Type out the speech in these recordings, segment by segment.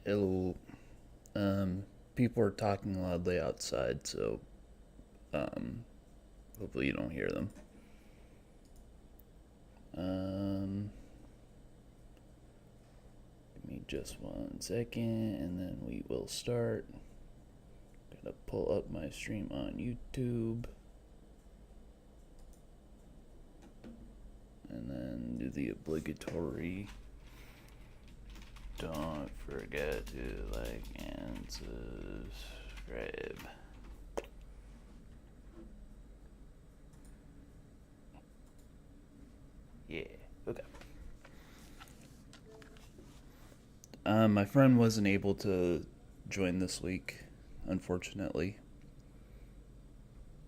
Hello. People are talking loudly outside, so um, hopefully you don't hear them. Um, Give me just 1 second, and then we will start. Gotta pull up my stream on YouTube, and then do the obligatory. Don't forget to like and subscribe. Yeah, okay. My friend wasn't able to join this week, unfortunately.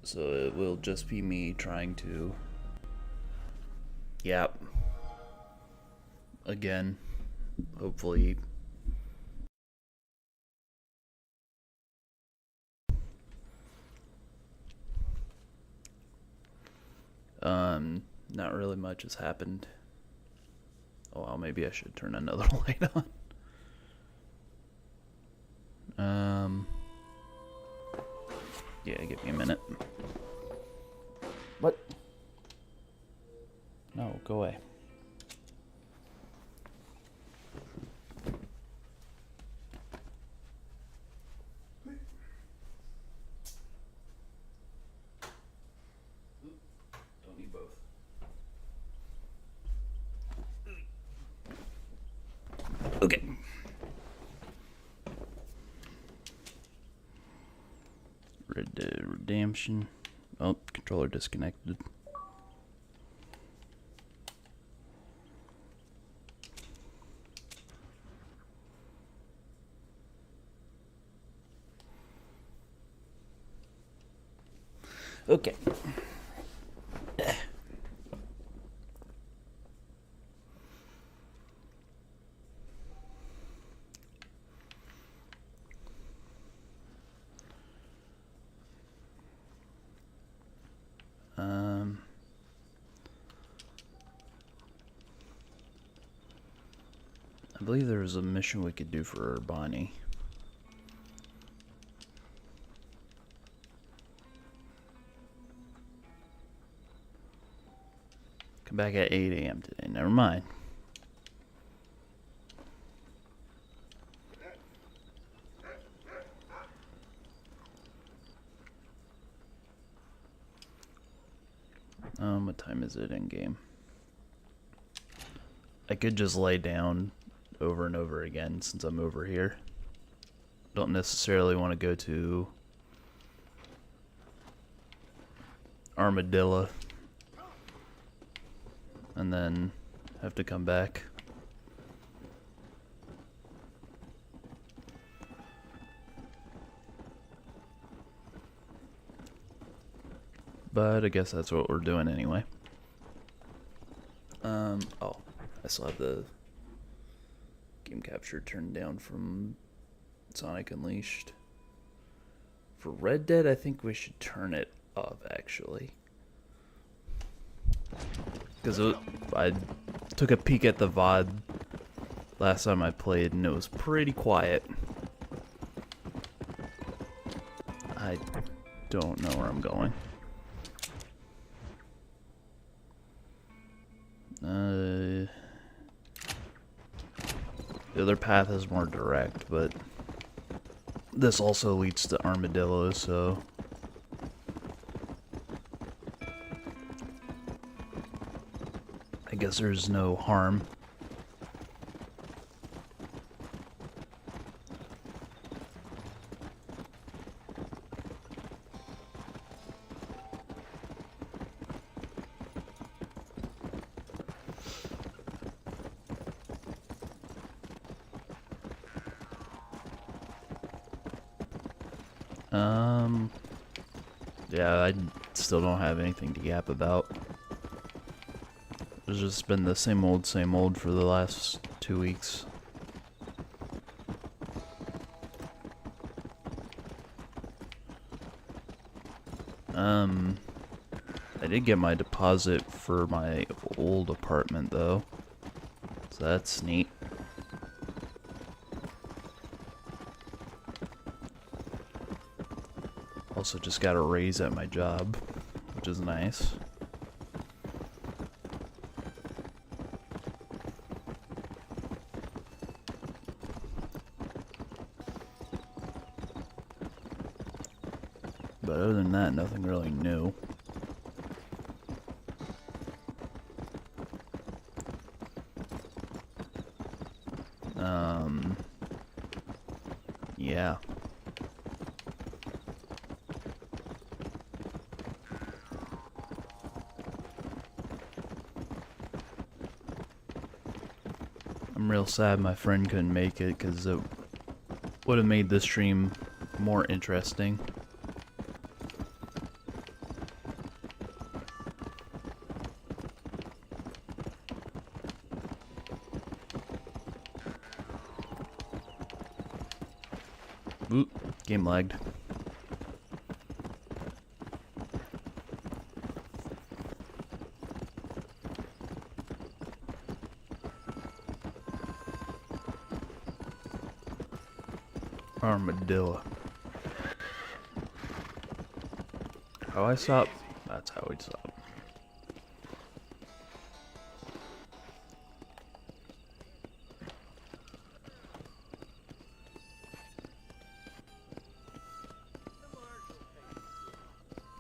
So it will just be me trying to. Yep. Again, hopefully. Not really much has happened. Oh well, maybe I should turn another light on. Yeah, give me a minute. What? No, go away. Don't need both. Okay. Red Dead Redemption. Oh, controller disconnected. Okay. I believe there was a mission we could do for Bonnie. Come back at 8 a.m. today. Never mind. What time is it in game? I could just lay down over and over again since I'm over here. Don't necessarily want to go to Armadillo and then have to come back. But I guess that's what we're doing anyway. Oh, I still have the game capture turned down from Sonic Unleashed. For Red Dead, I think we should turn it up, actually. Because I took a peek at the VOD last time I played, and it was pretty quiet. I don't know where I'm going. The other path is more direct, but this also leads to Armadillo, so I guess there's no harm. Yeah, I still don't have anything to yap about. It's just been the same old for the last 2 weeks. I did get my deposit for my old apartment though, so that's neat. Also just got a raise at my job, which is nice. But other than that, nothing really new. Yeah. I'm real sad my friend couldn't make it because it would have made this stream more interesting. Oop, game lagged. Armadillo. How I stop? That's how we stop.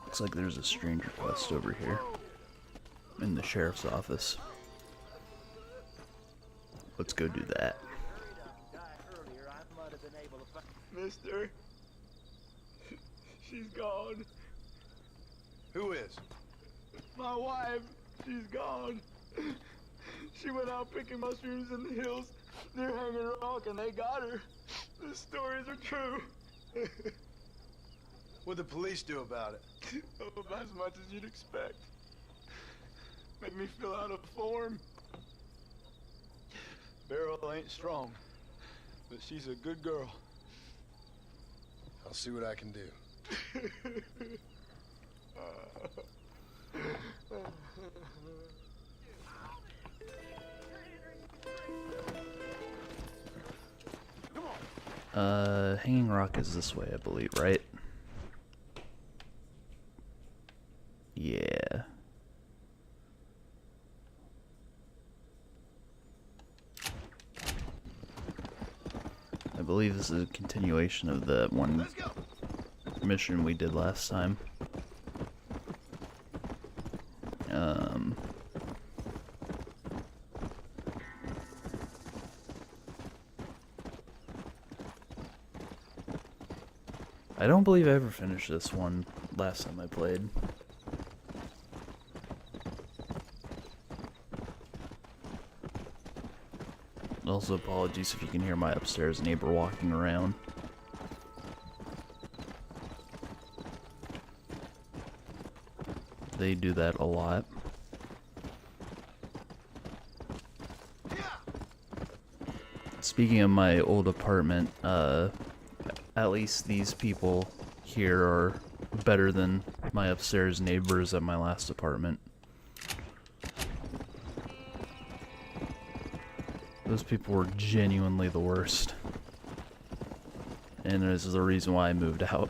Looks like there's a strange request over here in the sheriff's office. Let's go do that. Mister, she's gone. Who is? My wife, she's gone. She went out picking mushrooms in the hills near Hanging Rock and they got her. The stories are true. What'd the police do about it? Oh, about as much as you'd expect. Made me fill out a form. Beryl ain't strong, but she's a good girl. I'll see what I can do. Hanging Rock is this way, I believe, right? Yeah. I believe this is a continuation of the one mission we did last time. I don't believe I ever finished this one last time I played. Also, apologies if you can hear my upstairs neighbor walking around. They do that a lot. Speaking of my old apartment, at least these people here are better than my upstairs neighbors at my last apartment. Those people were genuinely the worst. And this is the reason why I moved out.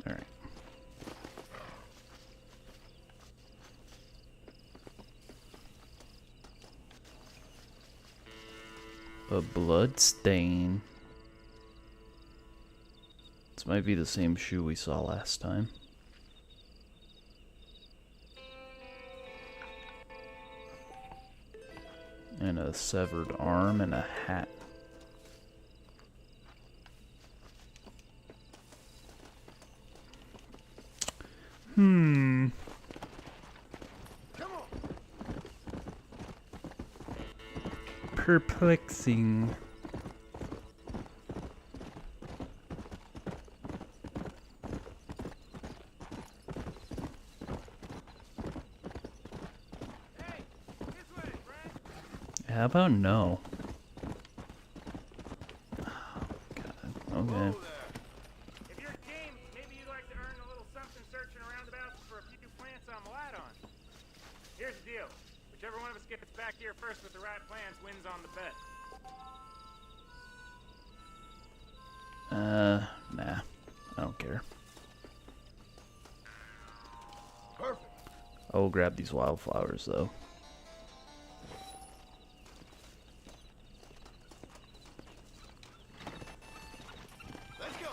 Alright. A blood stain. This might be the same shoe we saw last time. And a severed arm and a hat. Perplexing. how about no? Okay. If you're game, maybe you'd like to earn a little something searching roundabouts for a few plants I'm light on. Here's the deal. Whichever one of us gets back here first with the right plans wins on the bet. Nah. I don't care. Perfect. I will grab these wildflowers, though. Let's go.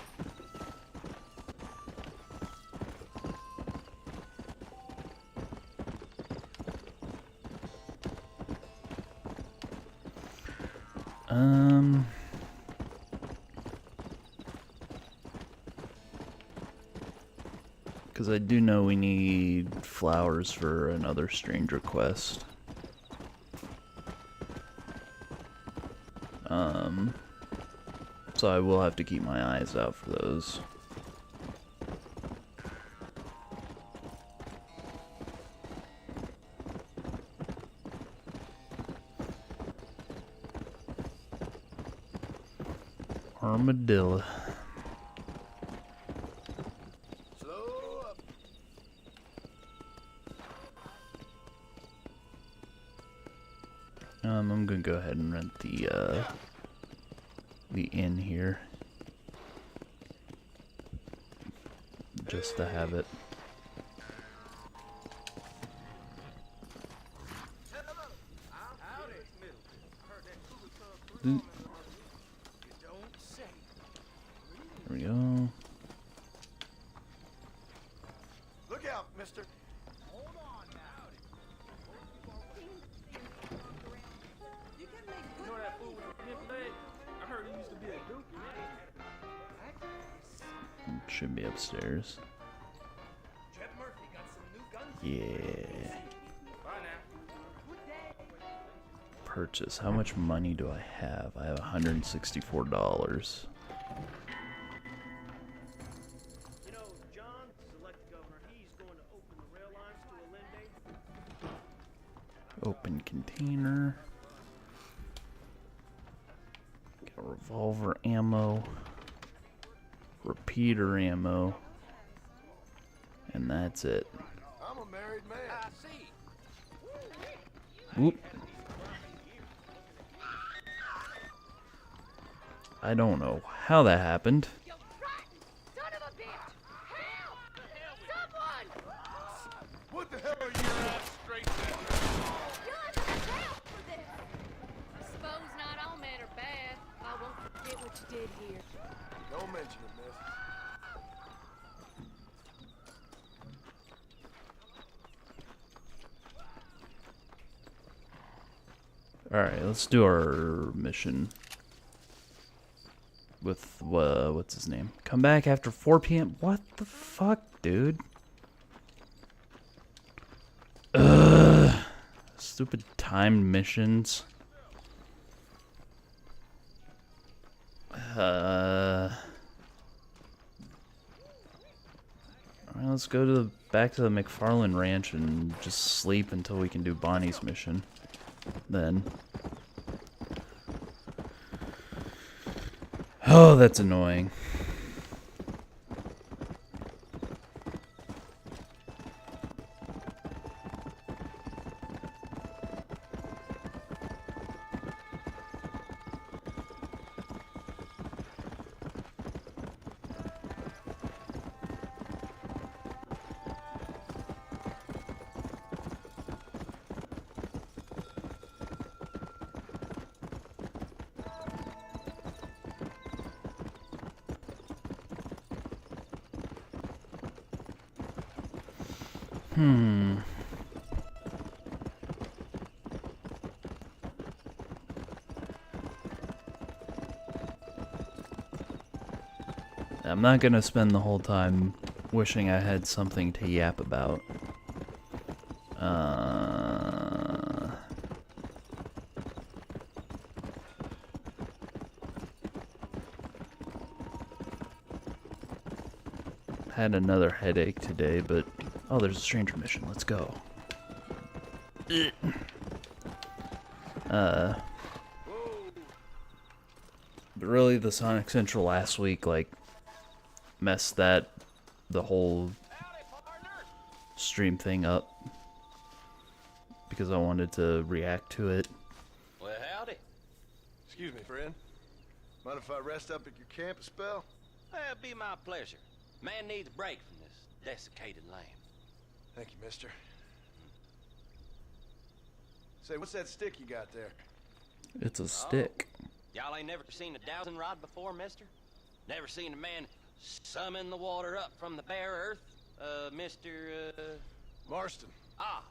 Because I do know we need flowers for another stranger quest. So I will have to keep my eyes out for those. Armadillo. Slow up. I'm gonna go ahead and rent the inn here. Just to have it. There we go. Look out, mister. You know that fool with the pimp leg? I heard he used to be a duke. Should be upstairs. Yeah. Bye now. Purchase. How much money do I have? I have $164. You know, John, select governor, he's going to open the rail lines to Allende. Open container. Got revolver ammo. Repeater ammo. And that's it. I'm a married man. I see. Whoop. I don't know how that happened. You rotten son of a bitch! Help! Someone! What the hell are you? You're under attack for this! I suppose not all men are bad. I won't forget what you did here. Don't mention it, miss. Alright, let's do our mission. With, what's his name? Come back after 4 p.m. What the fuck, dude? Ugh. Stupid timed missions. Alright, let's go to back to the McFarland Ranch and just sleep until we can do Bonnie's mission. Then. Oh, that's annoying. I'm not gonna spend the whole time wishing I had something to yap about. Had another headache today, but oh, there's a stranger mission. Let's go. But really, the Sonic Central last week, like, messed the whole stream thing up. Because I wanted to react to it. Well, howdy. Excuse me, friend. Mind if I rest up at your camp a spell? Well, it'd be my pleasure. Man needs a break from this desiccated land. Thank you, mister. Say, what's that stick you got there? It's a stick. Y'all ain't never seen a dowsing rod before, mister? Never seen a man summon the water up from the bare earth? Mr. Marston. Ah.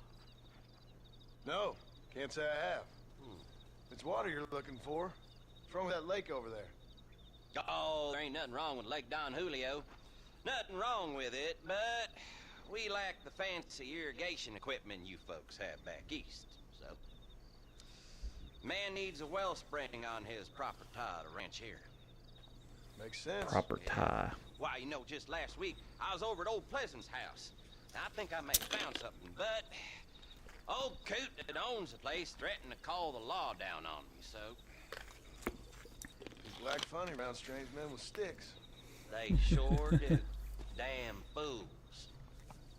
No, can't say I have. It's water you're looking for. What's wrong with that lake over there? Oh, there ain't nothing wrong with Lake Don Julio. Nothing wrong with it, but we lack the fancy irrigation equipment you folks have back east, so. Man needs a wellspring on his proper tie to ranch here. Makes sense. Proper tie. Why, you know, just last week, I was over at Old Pleasant's house. Now, I think I may have found something, but old coot that owns the place threatened to call the law down on me, so. People act funny around strange men with sticks. They sure do. Damn fools.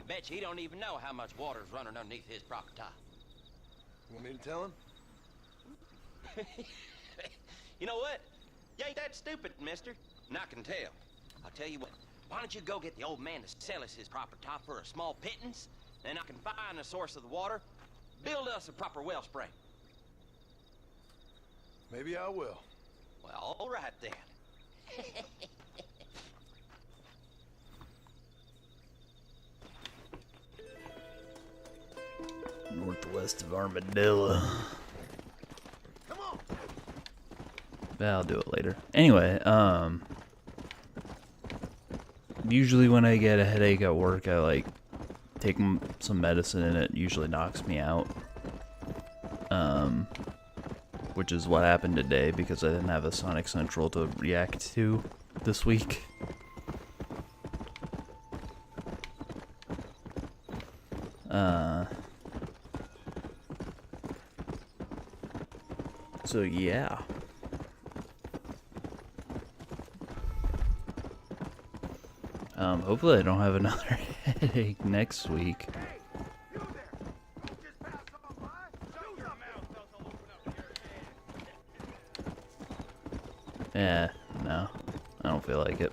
Bet you he don't even know how much water's running underneath his proper tie. You want me to tell him? You know what? You ain't that stupid, mister. And I can tell. I'll tell you what. Why don't you go get the old man to sell us his proper tie for a small pittance? Then I can find the source of the water, build us a proper wellspring. Maybe I will. Well, all right then. Northwest of Armadillo. Come on. I'll do it later. Anyway, usually when I get a headache at work, I like take some medicine and it usually knocks me out. Which is what happened today because I didn't have a Sonic Central to react to this week. So yeah. Hopefully I don't have another headache next week. Yeah, no. I don't feel like it.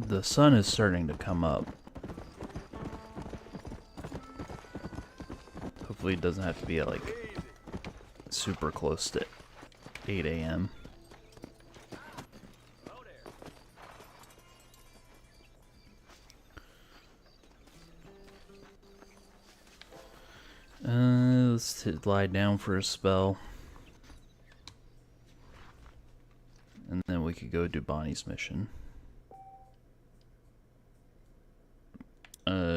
The sun is starting to come up. Hopefully it doesn't have to be at like super close to 8 a.m. Let's lie down for a spell. And then we could go do Bonnie's mission.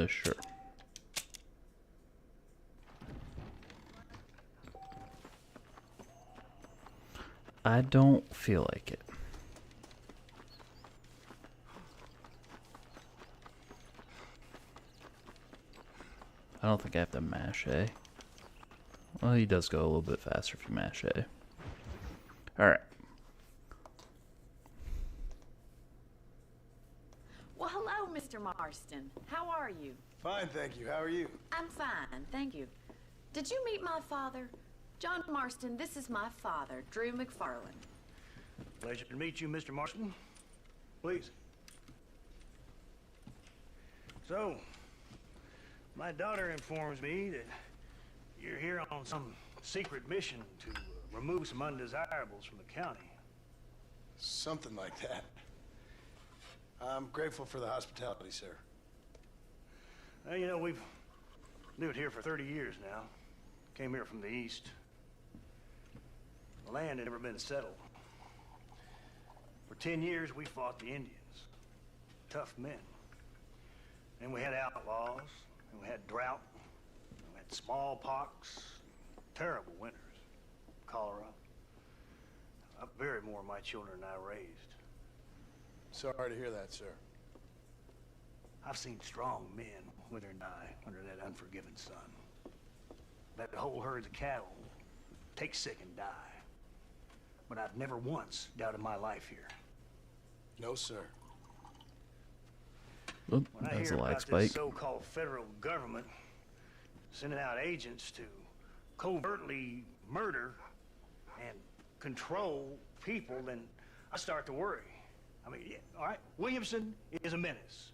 Sure. I don't feel like it. I don't think I have to mash A. Well, he does go a little bit faster if you mash A. Alright. Well, hello, Mr. Marston. How are you? Fine, thank you. How are you? I'm fine, thank you. Did you meet my father? John Marston, this is my father, Drew McFarland. Pleasure to meet you, Mr. Marston. Please. So, my daughter informs me that you're here on some secret mission to remove some undesirables from the county. Something like that. I'm grateful for the hospitality, sir. Well, you know, we've lived here for 30 years now. Came here from the east. The land had never been settled. For 10 years, we fought the Indians. Tough men. Then we had outlaws, and we had drought, and we had smallpox, terrible winters, cholera. I buried more of my children than I raised. Sorry to hear that, sir. I've seen strong men wither and die under that unforgiving sun. Let whole herds of cattle take sick and die. But I've never once doubted my life here. No, sir. Oop, When I that's hear a lag about spike. this so-called federal government sending out agents to covertly murder and control people, then I start to worry. I mean, yeah, all right, Williamson is a menace,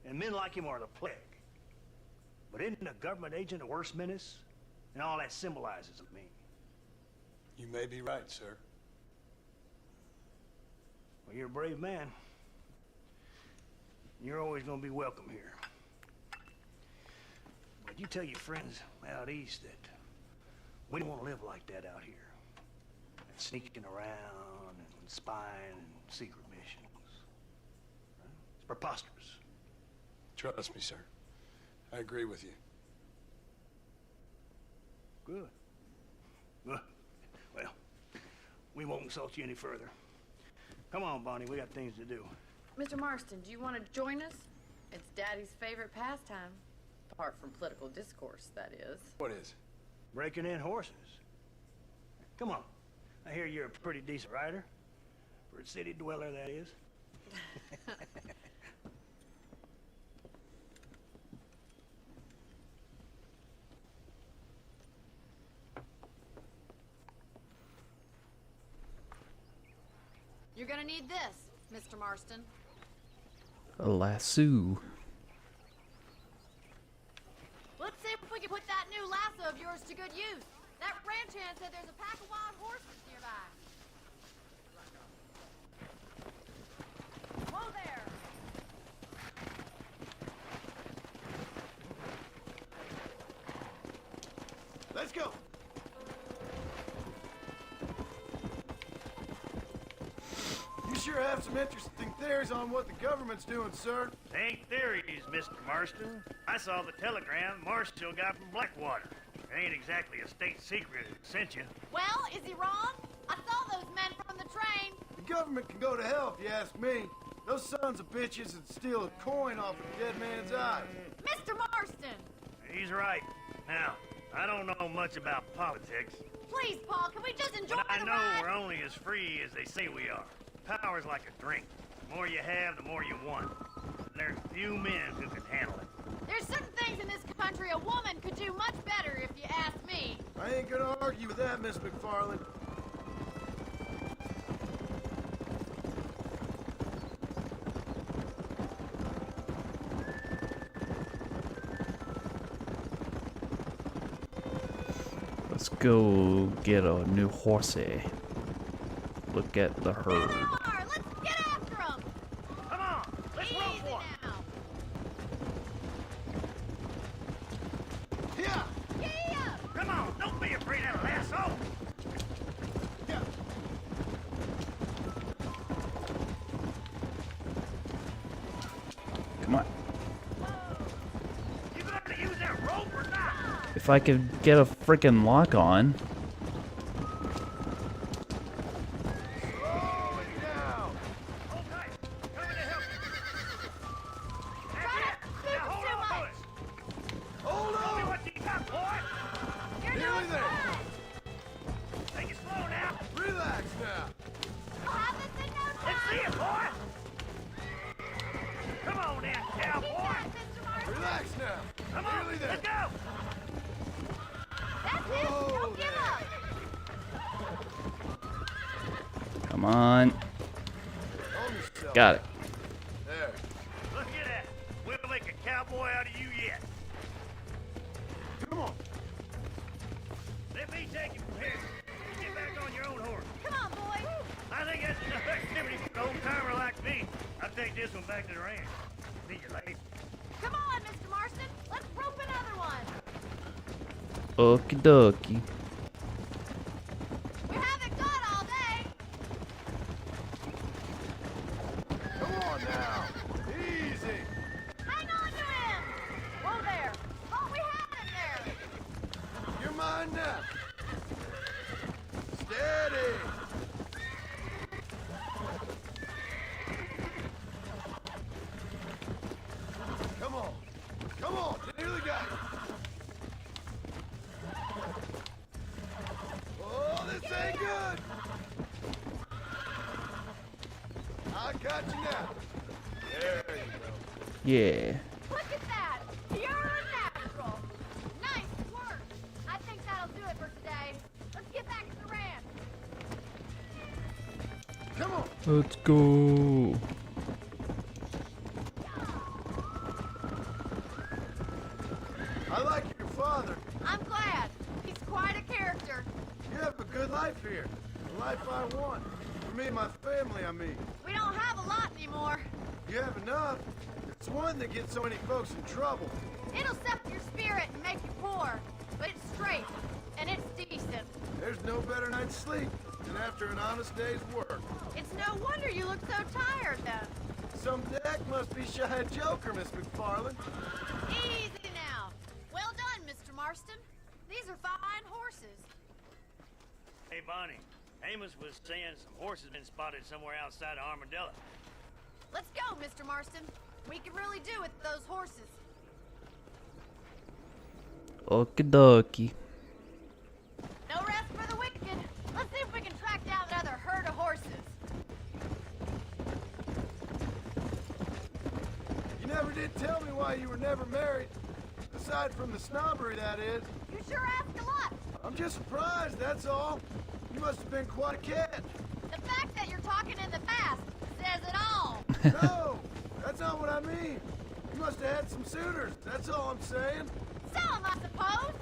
and men like him are the plague. But isn't a government agent a worse menace? And all that symbolizes to me. You may be right, sir. Well, you're a brave man. You're always gonna be welcome here. But you tell your friends out east that we don't want to live like that out here. And sneaking around and spying and secret missions. Right? It's preposterous. Trust me, sir. I agree with you. Good. Good. Well, we won't insult you any further. Come on, Bonnie, we got things to do. Mr. Marston, do you want to join us? It's Daddy's favorite pastime. Apart from political discourse, that is. What is? Breaking in horses. Come on. I hear you're a pretty decent rider. For a city dweller, that is. You're gonna need this, Mr. Marston. A lasso. Let's see if we can put that new lasso of yours to good use. That ranch hand said there's a pack of wild horses nearby. Whoa there! Let's go! You sure have some interesting theories on what the government's doing, sir. They ain't theories, Mr. Marston. I saw the telegram Marshall got from Blackwater. It ain't exactly a state secret that sent you. Well, is he wrong? I saw those men from the train. The government can go to hell if you ask me. Those sons of bitches would steal a coin off a dead man's eyes. Mr. Marston! He's right. Now, I don't know much about politics, Please, Paul, can we just enjoy but I the know ride? we're only as free as they say we are. Power's like a drink. The more you have, the more you want. There's few men who can handle it. There's certain things in this country a woman could do much better, if you ask me. I ain't gonna argue with that, Miss McFarland. Let's go get a new horsey. Look at the There herd. they are! Let's get after them! Come on, let's roll Easy for it. now! Yeah! Yeah! Come on, don't be afraid of that lasso. Yeah! Come on. You got to use that rope or not? If I could get a freaking lock on. Slow it down! Okay, coming to help you. Try That's not it. to Now move hold too on to much! it. Hold Show me on! what you got, boy. You're Nearly doing there. fine! Take it slow now. Relax now! I'll have this in no Let's see time! it, boy. Come on then, Keep cowboy. that, Mr. Marston! Relax now! Come on, Nearly there! let's go. That's it! Whoa Don't give there. up! Come on. Calm yourself. Got it. There. Look at that. We'll make a cowboy out of you yet. Come on. Let me take you from here. You get back on your own horse. Come on, boy! I think that's enough activity for an old-timer like me. Now take this one back to the ranch. See you later. Come on, Mr. Marston. Let's rope another one. Okie dokie. We haven't got all day. Come on now. Easy. Hang on to him. Whoa there. Thought we had him there. You're mine now. Steady. Come on. Come on. Nearly got it. Oh, this ain't good. I got you now. There you go. Yeah. Look at that. Pure natural. Nice work. I think that'll do it for today. Let's get back to the ranch. Come on. Let's go. I like your father. I'm glad. He's quite a character. You have a good life here. The life I want. For me and my family, I mean. We don't have a lot anymore. You have enough. It's one that gets so many folks in trouble. It'll sap your spirit and make you poor. But it's straight. And it's decent. There's no better night's sleep than after an honest day's work. It's no wonder you look so tired then. Some deck must be shy of Joker, Miss McFarland. Easy now. Well done, Mr. Marston. These are fine horses. Hey, Bonnie. Amos was saying some horses been spotted somewhere outside of Armadillo. Let's go, Mr. Marston. We can really do with those horses. Okie dokie. No rest for the wicked. Let's see if we can track down another herd of horses. You never did tell me why you were never married. Aside from the snobbery, that is. You sure ask a lot. I'm just surprised, that's all. You must have been quite a catch. The fact that you're talking in the past says it all. No, that's not what I mean. You must have had some suitors, that's all I'm saying. Some, I suppose.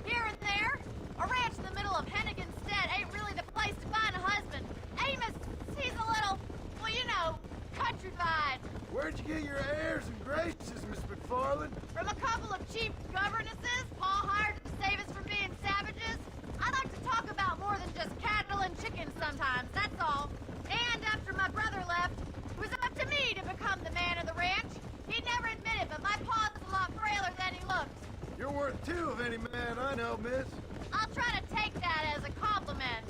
Here and there. A ranch in the middle of Hennigan's Stead ain't really the place to find a husband. Amos, he's a little, well, you know, countrified. Where'd you get your airs and graces, Miss McFarland? From a couple of cheap governesses Pa hired to save us from being savages. I like to talk about more than just cattle and chickens sometimes, that's all. And after my brother left, it was up to me to become the man of the ranch. He'd never admit it, but my pa's a lot frailer than he looks. You're worth two of any man I know, miss. I'll try to take that as a compliment.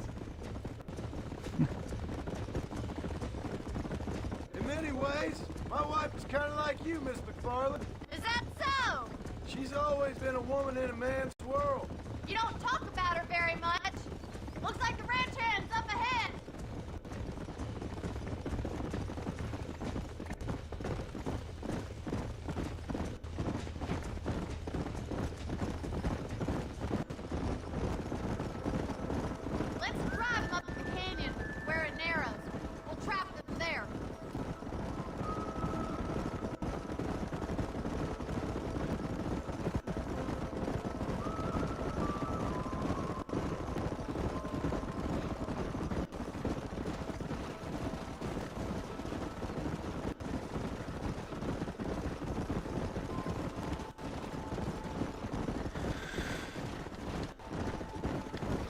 In many ways, my wife is kind of like you, Miss McFarland. Is that so? She's always been a woman in a man's world. You don't talk about her very much. Looks like the ranch hand's up ahead. Let's drive them up the canyon where it narrows. We'll trap them there.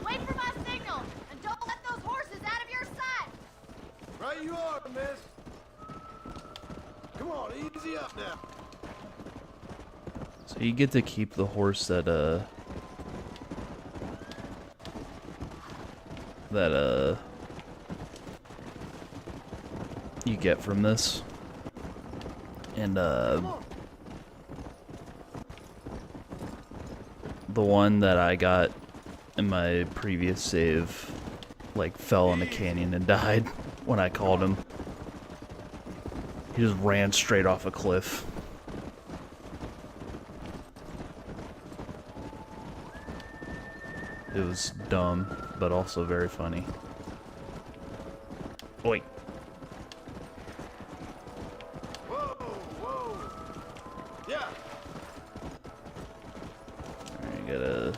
Wait for my signal, and don't let those horses out of your sight. Right you are, miss. Come on, easy up now. So you get to keep the horse that you get from this. And Come on. the one that I got in my previous save like fell in a canyon and died when I called him. He just ran straight off a cliff. It was dumb, but also very funny. Oi. Whoa, whoa. Yeah. Alright, gotta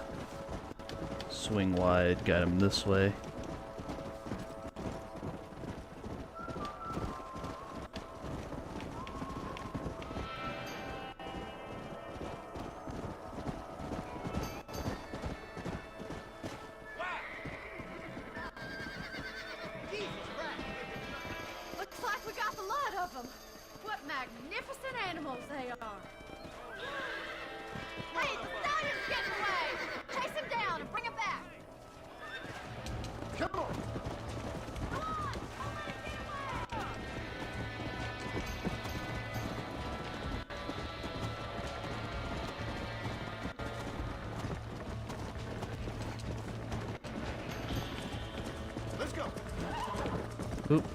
swing wide, got him this way. a lot of them. What magnificent animals they are. Hey, the stallion's getting away! Chase him down and bring him back! Come on! Come on! Don't let him get away! Let's go! Oop.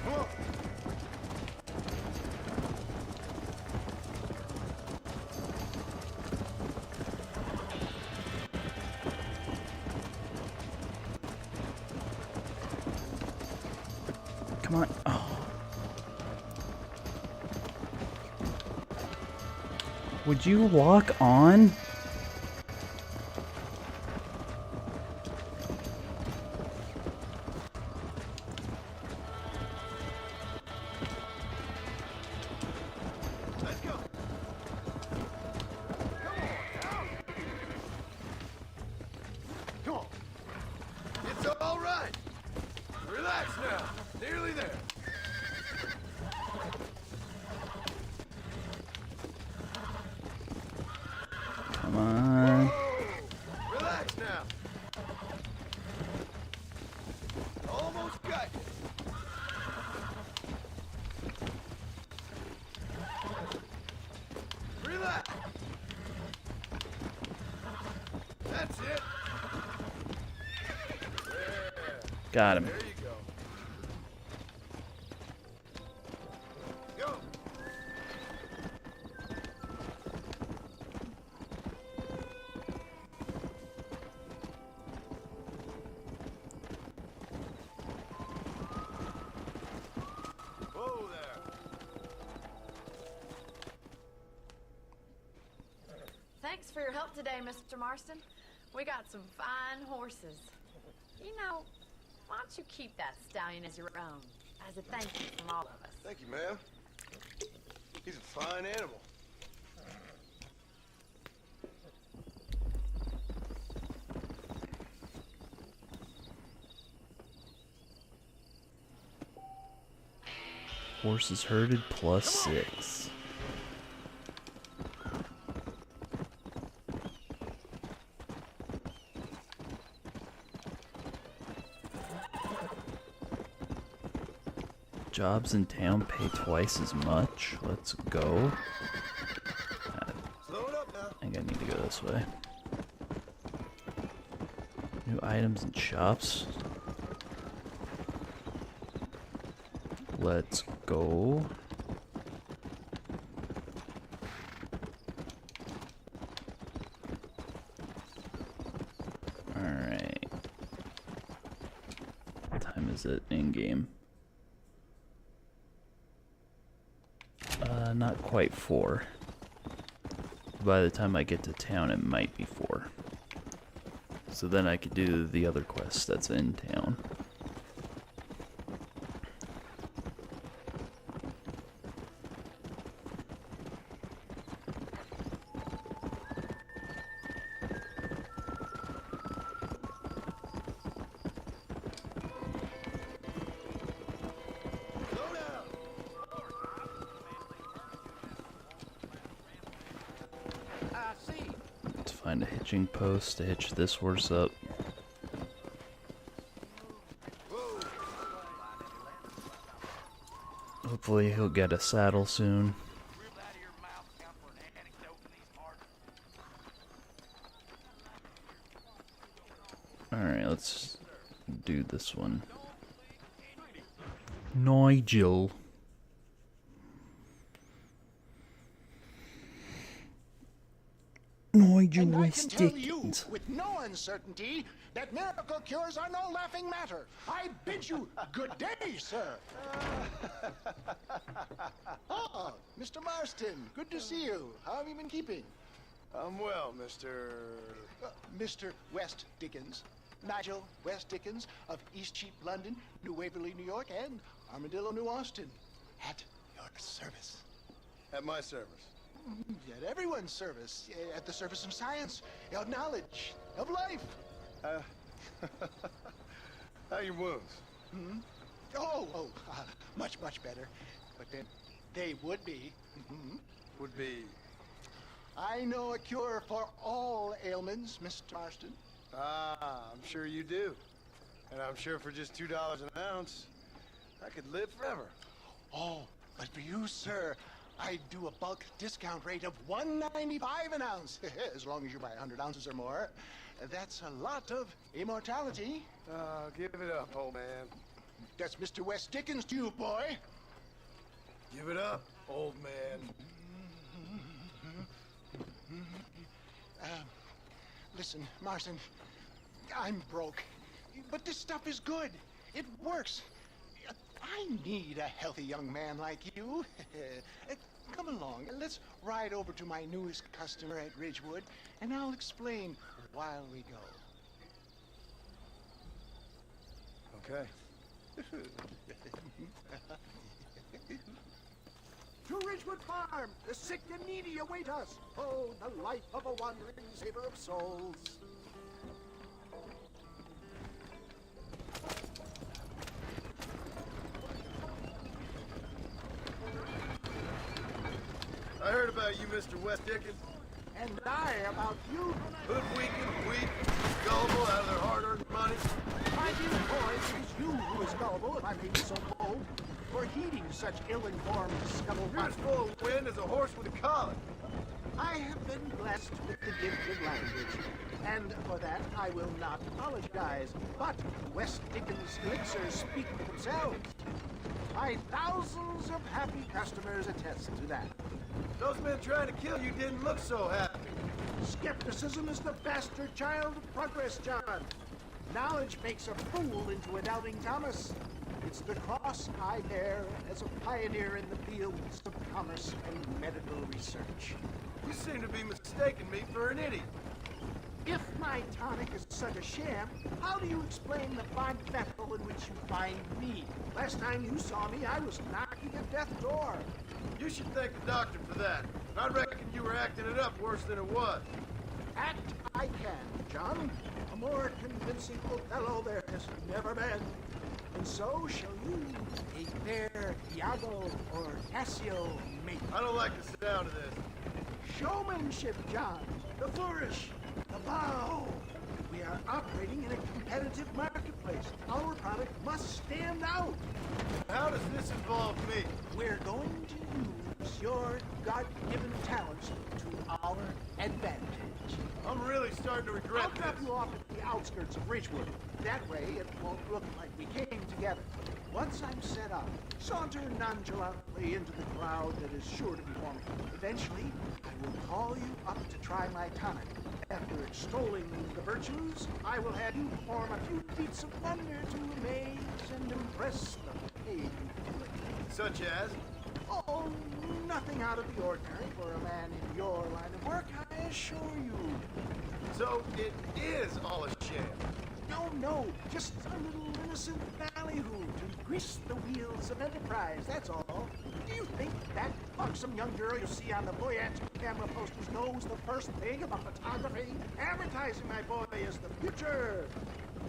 Come on! Come on. Oh. Would you walk on? Let's go! Come on! It's all right! Relax now! Nearly there! Come on. Whoa! Relax now! Almost got you! Relax! That's it! Got him. There you go. Go! Whoa there! Thanks for your help today, Mr. Marston. We got some fine horses. You know, why don't you keep that stallion as your own, as a thank you from all of us? Thank you, ma'am. He's a fine animal. Horses herded +6. Jobs in town pay twice as much. Let's go. Slow it up now. I think I need to go this way. New items and shops. Let's go. Alright. What time is it in game? Not quite 4. By the time I get to town, it might be 4. So then I could do the other quest that's in town. Slow down. Let's find a hitching post to hitch this horse up. Whoa! Hopefully he'll get a saddle soon. Alright, let's do this one. Nigel. Nigel And I West can tell you Dickens. with no uncertainty that miracle cures are no laughing matter. I bid you good day, sir. Ah, Mr. Marston, good to see you. How have you been keeping? I'm well, Mr. Mr. West Dickens, Nigel West Dickens of Eastcheap, London, New Waverly, New York, and Armadillo, New Austin. At your service. At my service. At everyone's service. At the service of science, of knowledge, of life. How are your wounds? Much, much better. But then they would be. Would be... I know a cure for all ailments, Mr. Marston. Ah, I'm sure you do. And I'm sure for just $2 an ounce, I could live forever. Oh, but for you, sir, I do a bulk discount rate of $1.95 an ounce. As long as you buy 100 ounces or more. That's a lot of immortality. Give it up, old man. That's Mr. West Dickens to you, boy. Give it up, old man. Listen, Marston, I'm broke, but this stuff is good. It works. I need a healthy young man like you. Come along, let's ride over to my newest customer at Ridgewood, and I'll explain while we go. Okay. To Ridgewood Farm, the sick and needy await us. Oh, the life of a wandering saver of souls. I heard about you, Mr. West Dickens. And I about you. Hoodwinking, weak, gullible out of their hard-earned money. My dear boy, it is you who is gullible, if I may be so bold, for heeding such ill-informed scuttlebutt. You're as full of wind as a horse with a collar. I have been blessed with the gift of language, and for that I will not apologize. But West Dickens' elixirs speak for themselves. My thousands of happy customers attest to that. Those men trying to kill you didn't look so happy. Skepticism is the bastard child of progress, John. Knowledge makes a fool into a doubting Thomas. It's the cross I bear as a pioneer in the fields of commerce and medical research. You seem to be mistaking me for an idiot. If my tonic is such a sham, how do you explain the fine battle in which you find me? Last time you saw me, I was knocking at death's door. You should thank the doctor for that. I reckon you were acting it up worse than it was. Act I can, John. A more convincing Othello there has never been. And so shall you, a fair Iago or Cassio mate. I don't like the sound of this. Showmanship, John. The flourish. The bow. We are operating in a competitive marketplace. Our product must stand out. How does this involve me? We're going to use your God-given talents to our advantage. I'm really starting to regret I'll drop this. you off at the outskirts of Ridgewood. That way, it won't look like we came together. Once I'm set up, saunter nonchalantly into the crowd that is sure to be forming. Eventually, I will call you up to try my tonic. After extolling the virtues, I will have you perform a few feats of wonder to amaze and impress the paid public. Such as? Oh, nothing out of the ordinary for a man in your line of work, I assure you. So it is all a sham. No, just a little innocent ballyhoo to grease the wheels of enterprise, that's all. Do you think that buxom young girl you see on the Voyage camera posters knows the first thing about photography? Advertising, my boy, is the future.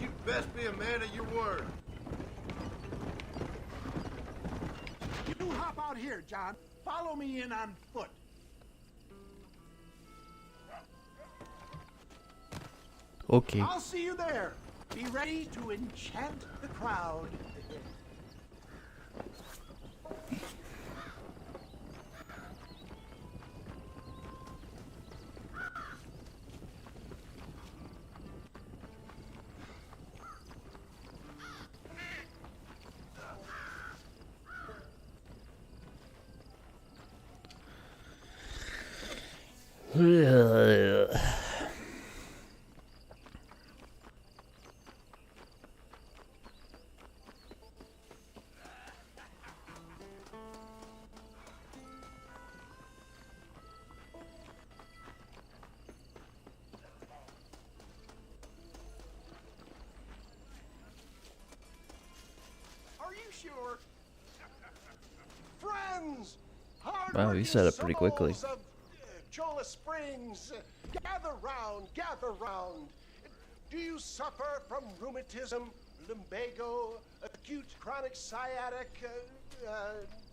You best be a man of your word. You hop out here, John. Follow me in on foot. Okay. I'll see you there. Be ready to enchant the crowd. Are you sure? Friends, hard Wow, he set up pretty quickly. Souls of Jola Springs, gather round, gather round. Do you suffer from rheumatism, lumbago, acute chronic sciatic,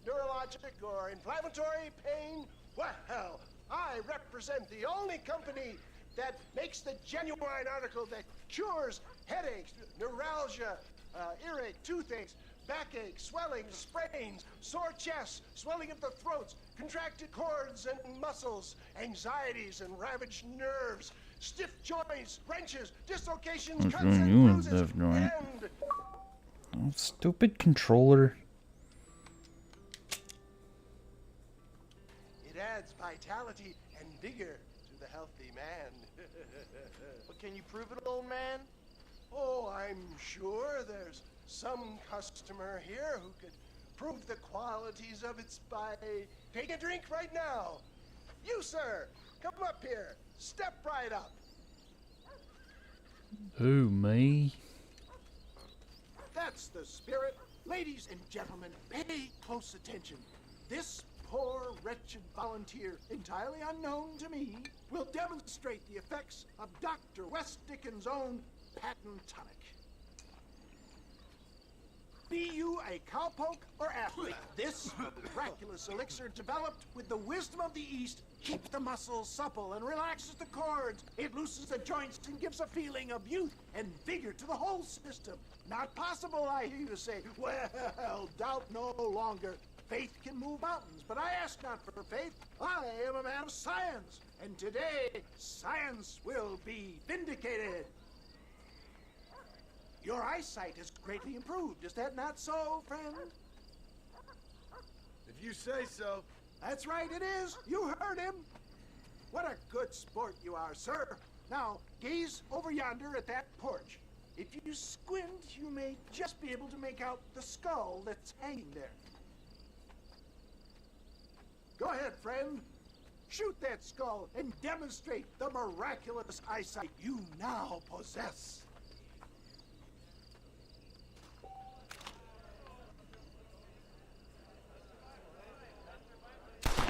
neurologic, or inflammatory pain? Well, I represent the only company that makes the genuine article that cures headaches, neuralgia, earache, toothache, backache, swelling, sprains, sore chests, swelling of the throats, contracted cords and muscles, anxieties and ravaged nerves, stiff joints, wrenches, dislocations, cuts and bruises, and... Oh, stupid controller. It adds vitality and vigor to the healthy man. But can you prove it, old man? Oh, I'm sure there's some customer here who could prove the qualities of it by... Take a drink right now. You, sir, come up here. Step right up. Who, me? That's the spirit. Ladies and gentlemen, pay close attention. This poor, wretched volunteer, entirely unknown to me, will demonstrate the effects of Dr. West Dickens' own patent tonic. Be you a cowpoke or athlete, this miraculous elixir developed with the wisdom of the East keeps the muscles supple and relaxes the cords. It loosens the joints and gives a feeling of youth and vigor to the whole system. Not possible, I hear you say. Well, doubt no longer. Faith can move mountains, but I ask not for faith. I am a man of science, and today science will be vindicated. Your eyesight has greatly improved. Is that not so, friend? If you say so. That's right, it is. You heard him. What a good sport you are, sir. Now, gaze over yonder at that porch. If you squint, you may just be able to make out the skull that's hanging there. Go ahead, friend. Shoot that skull and demonstrate the miraculous eyesight you now possess.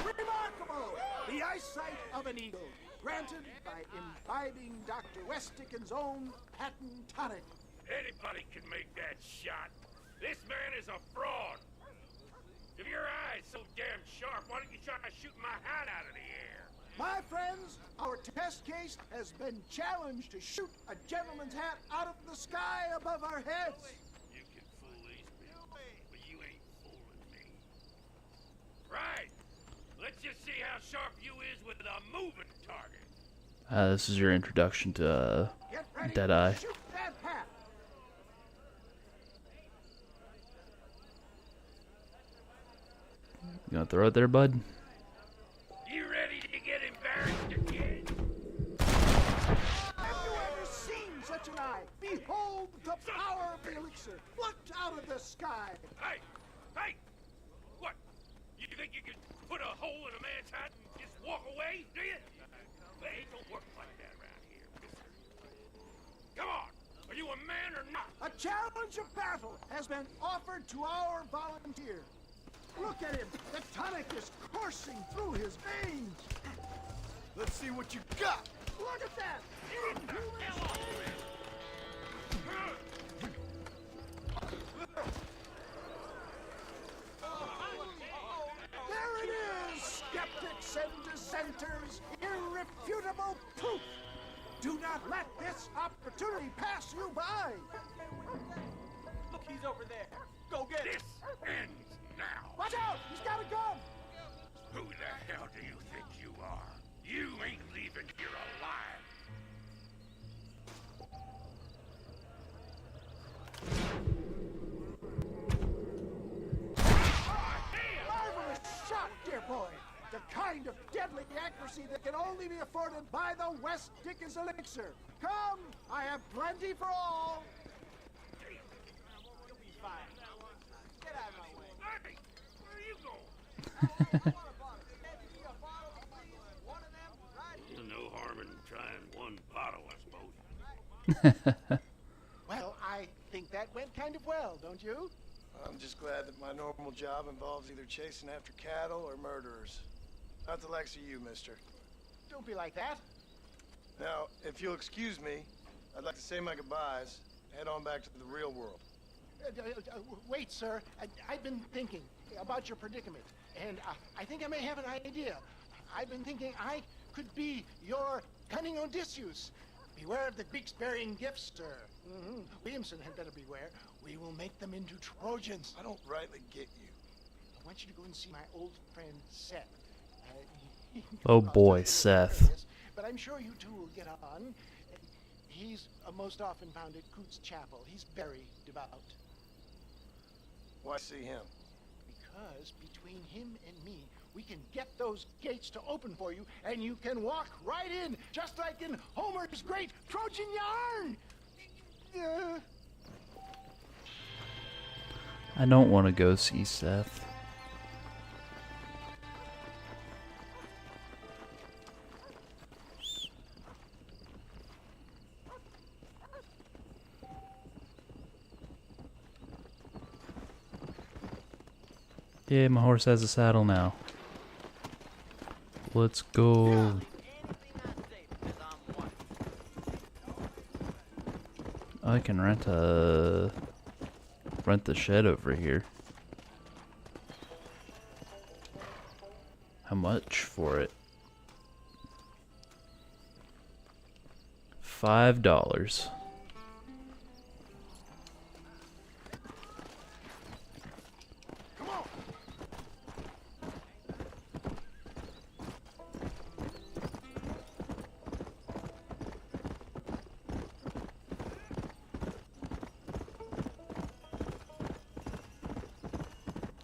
Remarkable! The eyesight of an eagle, granted by imbibing Dr. West Dickens' own patent tonic. Anybody can make that shot. This man is a fraud. If your eye's so damn sharp, why don't you try shooting my hat out of the air? My friends, our test case has been challenged to shoot a gentleman's hat out of the sky above our heads. You can fool these people, but you ain't fooling me. Right. Let's just see how sharp you is with a moving target. This is your introduction to Get ready. Deadeye. Shoot that hat. You gonna throw it there, bud? You ready to get embarrassed again? Have you ever seen such an eye? Behold the power of the elixir plucked out of the sky. Hey! Hey! What? You think you can put a hole in a man's hat and just walk away, do you? Well, it don't work like that around here. Come on! Are you a man or not? A challenge of battle has been offered to our volunteer. Look at him. The tonic is coursing through his veins. Let's see what you got. Look at that. There it is, skeptics and dissenters, irrefutable proof. Do not let this opportunity pass you by. Look, he's over there. Go get This it. ends now. Watch out, he's got a gun. Who the hell do you think you are? You ain't leaving here alive. Marvelous shot, dear boy. The kind of deadly accuracy that can only be afforded by the West Dickens elixir. Come, I have plenty for all. You'll be fine. Get out of my way. Hey, where are you going? There's no harm in trying one bottle, I suppose. Well, I think that went kind of well, don't you? I'm just glad that my normal job involves either chasing after cattle or murderers. Not the likes of you, mister. Don't be like that. Now, if you'll excuse me, I'd like to say my goodbyes, head on back to the real world. Wait, sir. I've been thinking about your predicament, and I think I may have an idea. I've been thinking I could be your cunning Odysseus. Beware of the Greeks bearing gifts, sir. Williamson had better beware. We will make them into Trojans. I don't rightly get you. I want you to go and see my old friend Seth. Oh boy, Seth. But I'm sure you two will get on. He's most often found at Coots Chapel. He's very devout. Why see him? Because between him and me, we can get those gates to open for you, and you can walk right in, just like in Homer's great Trojan yarn! I don't want to go see Seth. Yeah, my horse has a saddle now. Let's go. I can rent the shed over here. How much for it? $5.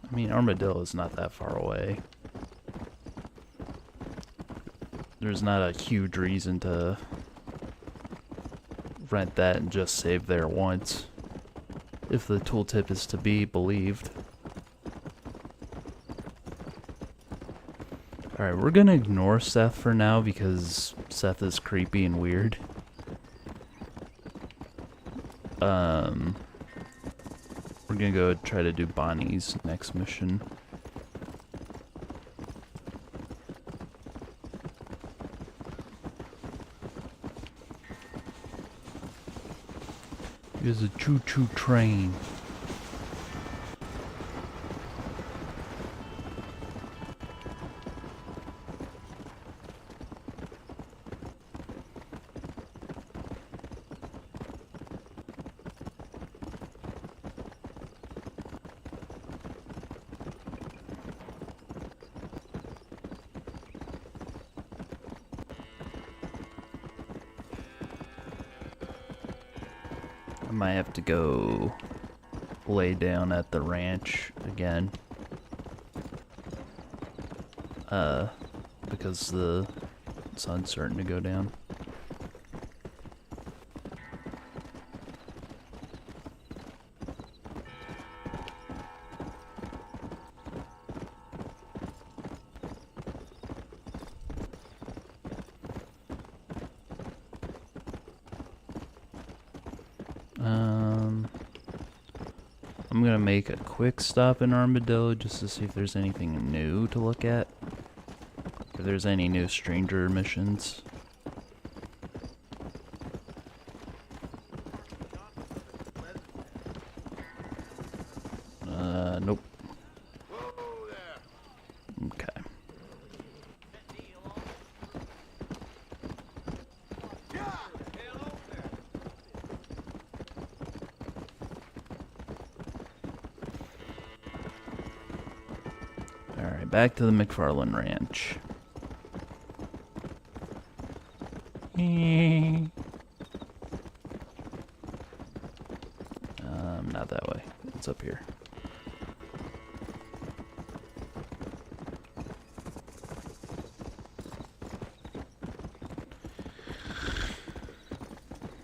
I mean, Armadillo is not that far away. There's not a huge reason to rent that and just save there once, if the tooltip is to be believed. Alright, we're gonna ignore Seth for now because Seth is creepy and weird. We're gonna go try to do Bonnie's next mission. Here's a choo-choo train. I might have to go lay down at the ranch again. Because the sun's starting to go down. I'm gonna make a quick stop in Armadillo just to see if there's anything new to look at. If there's any new stranger missions. Nope. Okay. Alright, back to the McFarland Ranch. Not that way. It's up here.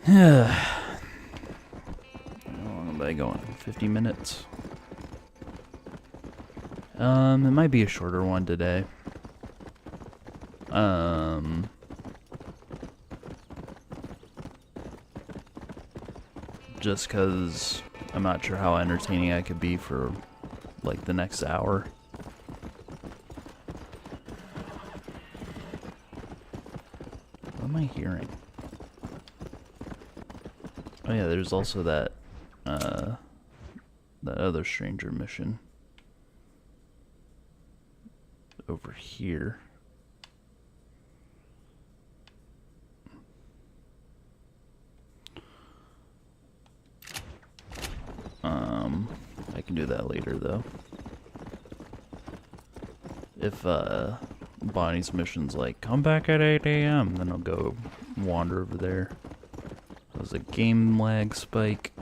How long am I going? 50 minutes? It might be a shorter one today. Just 'cause I'm not sure how entertaining I could be for like the next hour. What am I hearing? Oh yeah, there's also that that other stranger mission over here. I can do that later though. If Bonnie's mission's like, come back at 8 AM, then I'll go wander over there. That was a game lag spike.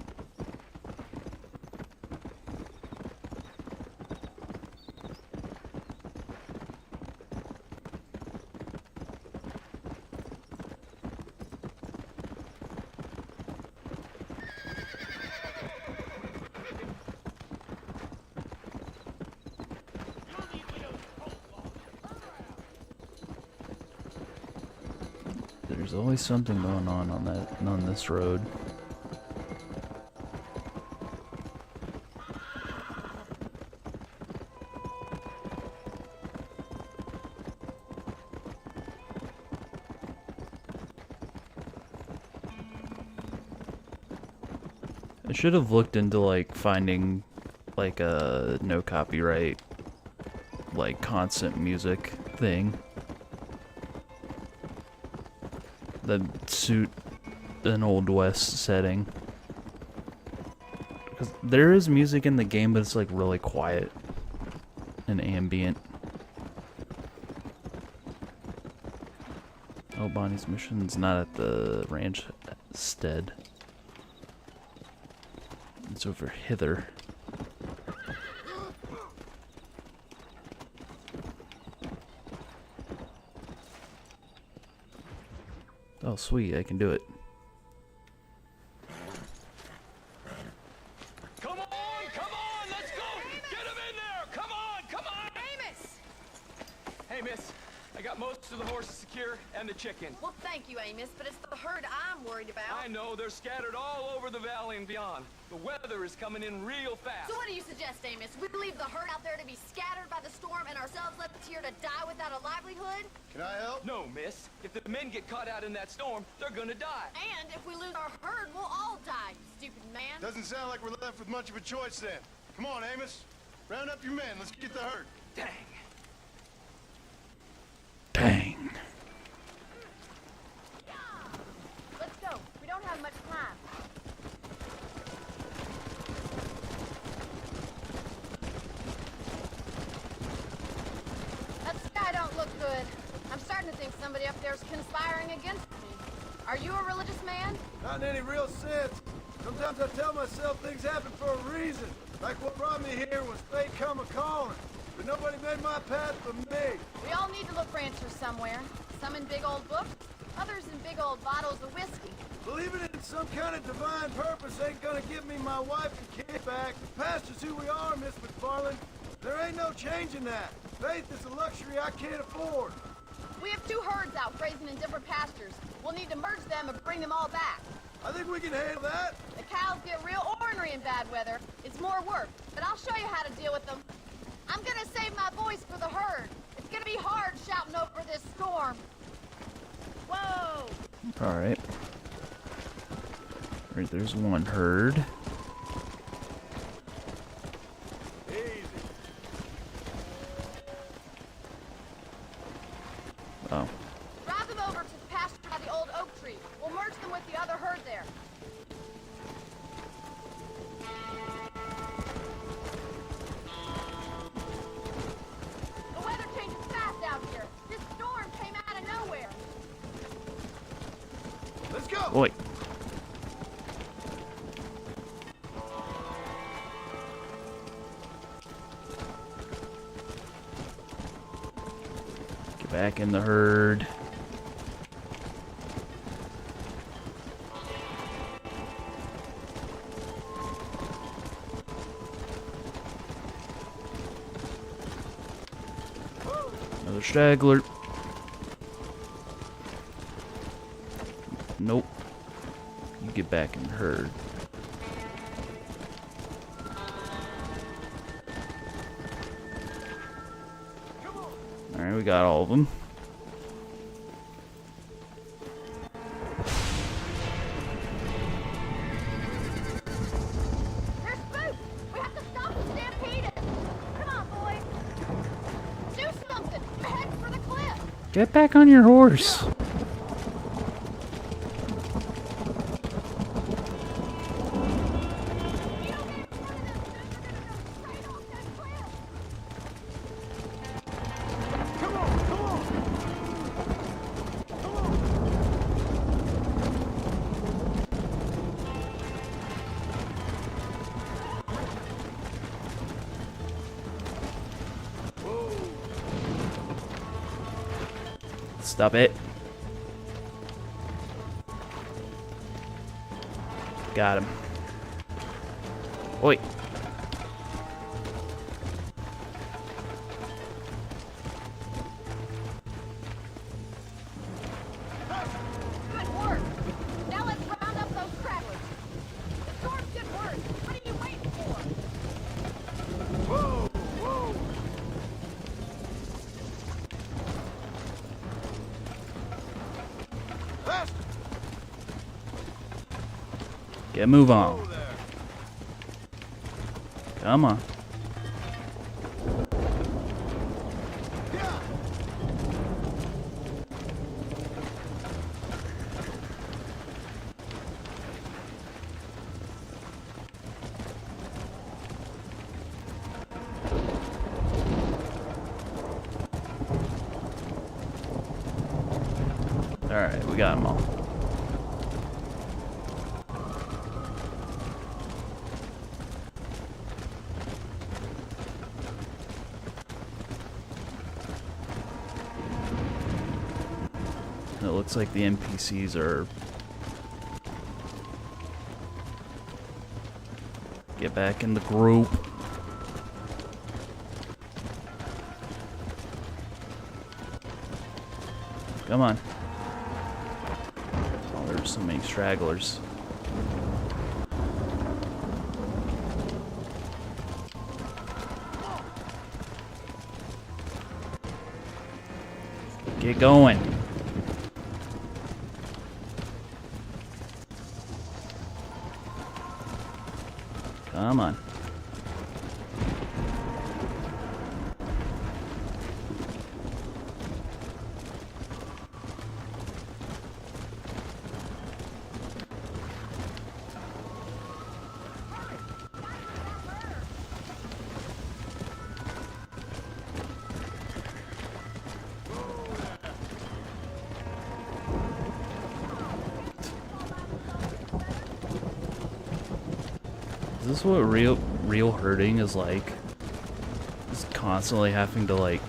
There's always something going on this road. I should have looked into like finding like a no copyright like constant music thing that suit an Old West setting. Because there is music in the game, but it's like really quiet and ambient. Oh, Bonnie's mission's not at the ranch stead. It's over hither. Oh, sweet, I can do it. Come on, let's go! Get him in there! Come on! Amos! Hey, miss, I got most of the horses secure and the chicken. Well, thank you, Amos, but it's the herd I'm worried about. I know, they're scattered all over the valley and beyond. The weather is coming in real fast. So what do you suggest, Amos? We leave the herd out there to be scattered by the storm and ourselves left here to die without a livelihood? Can I help? No, miss. If the men get caught out in that storm, they're gonna die. And if we lose our herd, we'll all die, you stupid man. Doesn't sound like we're left with much of a choice then. Come on, Amos. Round up your men. Let's get the herd. Dang. Dang. Let's go. We don't have much time. That sky don't look good. I'm starting to think somebody up there's conspiring against me. Are you a religious man? Not in any real sense. Sometimes I tell myself things happen for a reason. Like what brought me here was fate come a-calling. But nobody made my path for me. We all need to look for answers somewhere. Some in big old books, others in big old bottles of whiskey. Believing in some kind of divine purpose ain't gonna give me my wife and kid back. The past is who we are, Miss McFarland. There ain't no changing that. Faith is a luxury I can't afford. We have two herds out grazing in different pastures. We'll need to merge them and bring them all back. I think we can handle that. The cows get real ornery in bad weather. It's more work, but I'll show you how to deal with them. I'm gonna save my voice for the herd. It's gonna be hard shouting over this storm. Whoa! Alright. Alright, there's one herd. Easy. Oh. Drive them over to the pasture by the old oak tree. We'll merge them with the other herd there. The weather changes fast out here. This storm came out of nowhere. Let's go. Oi. Get back in the herd. Another straggler. Nope. You get back in the herd. Alright, we got all of them. There's Spook! We have to stop the stampede! Come on, boys! Do something! We're heading for the cliff! Get back on your horse. Stop it. Got him. Oi. Good work! Now let's round up those crabblers. The storm's getting worse. What are you waiting for? Whoa, whoa! Faster! Get a move on. Whoa there! Come on. Yeah! Alright, we got them all. It looks like the NPCs are... Get back in the group. Come on. Oh, there's so many stragglers. Get going. Come on. Is this what real herding is like? Just constantly having to like...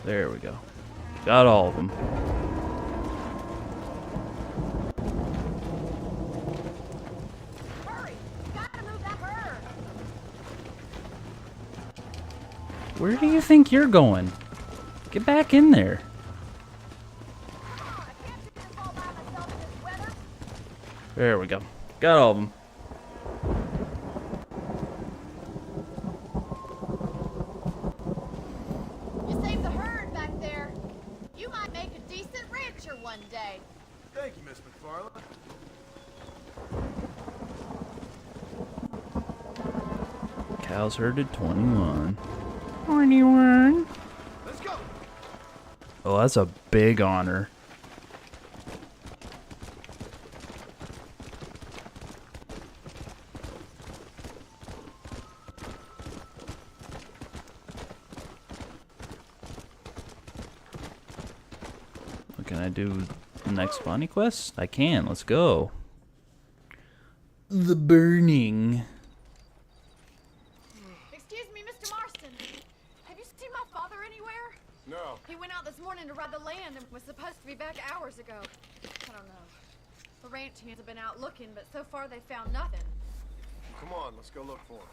There we go. Got all of them. Hurry! Gotta move that herd! Where do you think you're going? Get back in there. I can't do this all by myself in this weather. There we go. Got all of them. You saved the herd back there. You might make a decent rancher one day. Thank you, Miss McFarland. Cows herded 21. 21. Let's go! Oh, that's a big honor. Can I do the next Bonnie quest? I can. Let's go. The burning. Excuse me, Mr. Marston. Have you seen my father anywhere? No. He went out this morning to ride the land and was supposed to be back hours ago. I don't know. The ranch hands have been out looking, but so far they found nothing. Come on, let's go look for him.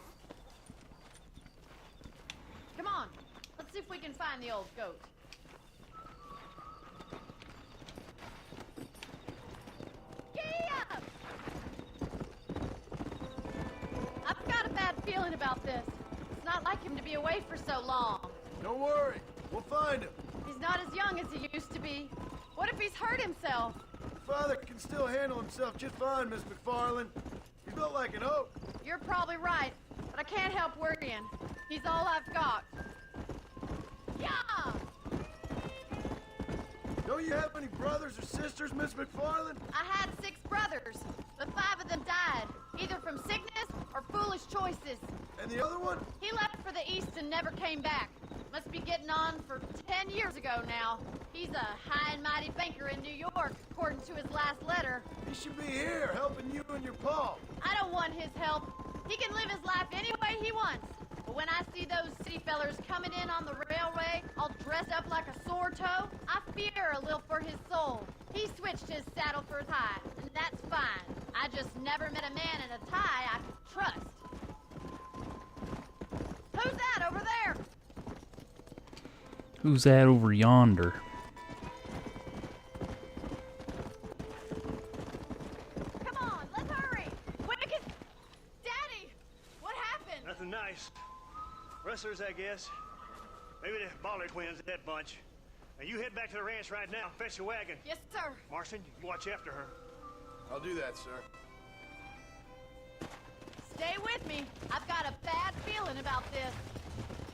see if we can find the old goat. Giddy up! I've got a bad feeling about this. It's not like him to be away for so long. Don't worry. We'll find him. He's not as young as he used to be. What if he's hurt himself? Your father can still handle himself just fine, Miss McFarland. He's built like an oak. You're probably right, but I can't help worrying. He's all I've got. Yeah! Don't you have any brothers or sisters, Miss McFarland? I had 6 brothers, but 5 of them died, either from sickness or foolish choices. And the other one? He left for the east and never came back. Must be getting on for 10 years ago now. He's a high and mighty banker in New York, according to his last letter. He should be here, helping you and your pa. I don't want his help. He can live his life any way he wants. But when I see those city fellers coming in on the railway, all dressed up like a sore toe, I fear a little for his soul. He switched his saddle for a tie, and that's fine. I just never met a man in a tie I could trust. Who's that over there? Who's that over yonder? Come on, let's hurry! Quick! Daddy! What happened? Nothing nice. Rustlers, I guess. Maybe the Baller twins, that bunch. Now you head back to the ranch right now and fetch the wagon. Yes, sir. Marston, you watch after her. I'll do that, sir. Stay with me. I've got a bad feeling about this.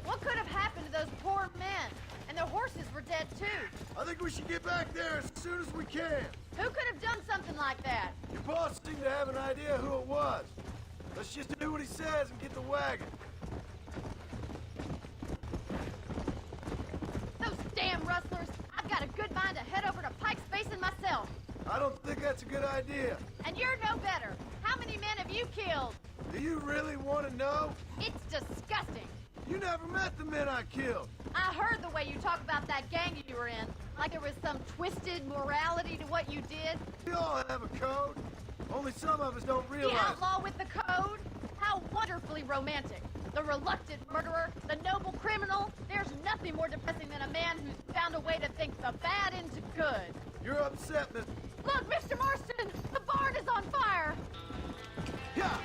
What could have happened to those poor men? And their horses were dead, too. I think we should get back there as soon as we can. Who could have done something like that? Your boss seemed to have an idea who it was. Let's just do what he says and get the wagon. Those damn rustlers! I've got a good mind to head over to Pike's Basin myself. I don't think that's a good idea. And you're no better. How many men have you killed? Do you really want to know? It's disgusting. You never met the men I killed. I heard the way you talk about that gang you were in. Like there was some twisted morality to what you did. We all have a code. Only some of us don't realize. The outlaw with the code? How wonderfully romantic. The reluctant murderer, the noble criminal. There's nothing more depressing than a man who's found a way to think the bad into good. You're upset, Miss... Look, Mr. Marston! The barn is on fire! Yeah!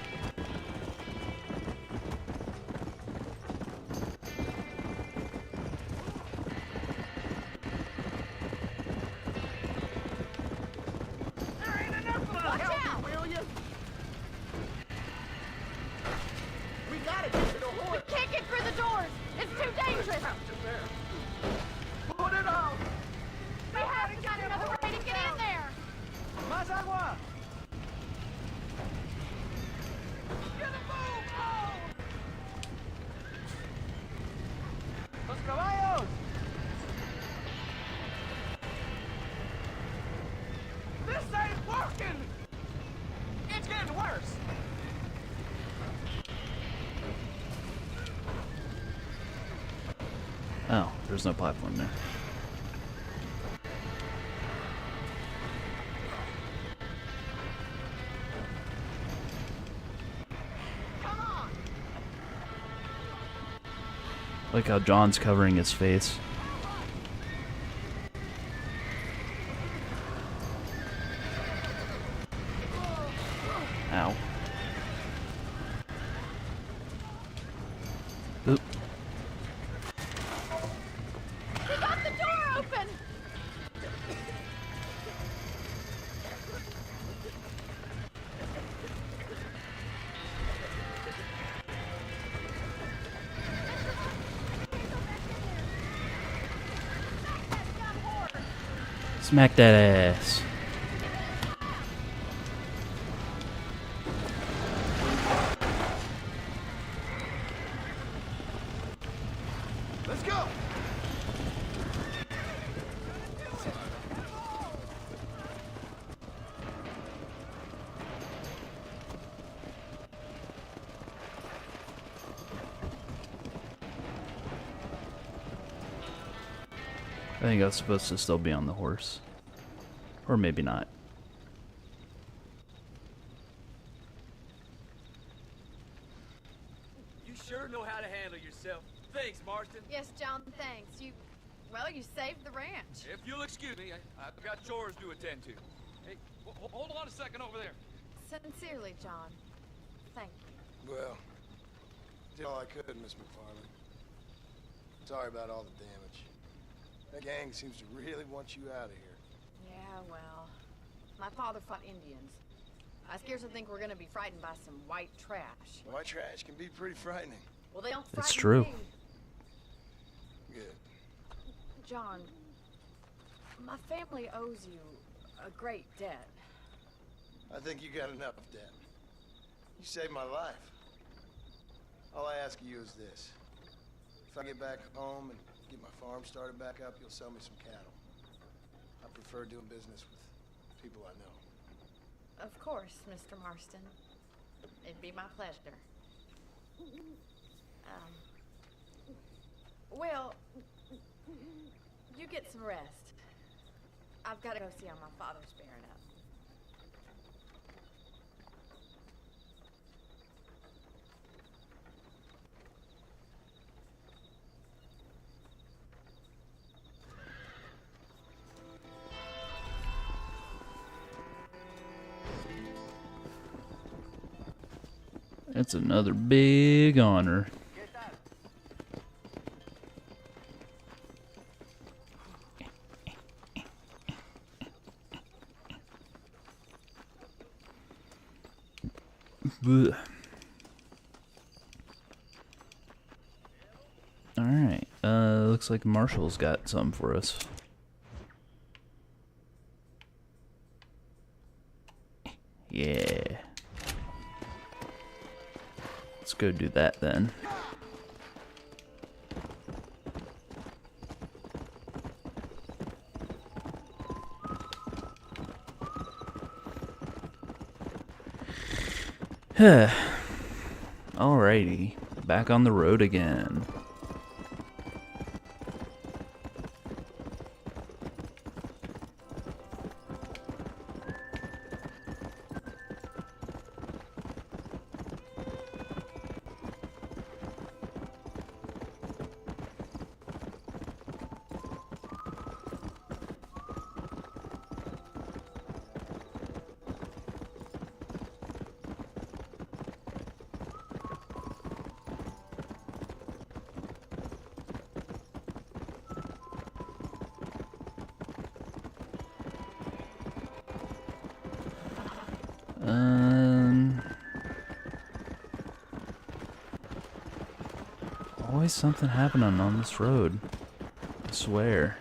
There ain't enough of us! Watch out! Will you? We gotta get to the We horse. can't get through the doors! It's too dangerous! Put it on. We haven't got another way to get in there! Más agua. Los caballos. This ain't working. It's getting worse. Oh, there's no platform there. Like how John's covering his face. Ow. Oop. We got the door open! Smack that ass. Let's go! I think I was supposed to still be on the horse. Or maybe not. You sure know how to handle yourself. Thanks, Thanks, Marston. Yes, John, thanks. Well, you saved the ranch. If you'll excuse me, I've got chores to attend to. Hey, hold on a second over there. Sincerely, John. Thank you. Well, did all I could, Miss McFarland. Sorry about all the damage. That gang seems to really want you out of here. Yeah, well, my father fought Indians. I scarcely think we're gonna be frightened by some white trash. White trash can be pretty frightening. Well, they don't frighten That's true. me. Good. John, my family owes you a great debt. I think you got enough debt. You saved my life. All I ask of you is this. If I get back home and get my farm started back up, you'll sell me some cattle. I prefer doing business with people I know. Of course, Mr. Marston. It'd be my pleasure. Well, you get some rest. I've got to go see how my father's bearing up. That's another big honor. Blech. All right. Looks like Marshall's got some for us. Yeah. Let's go do that then. Alrighty, back on the road again. Always something happening on this road. I swear.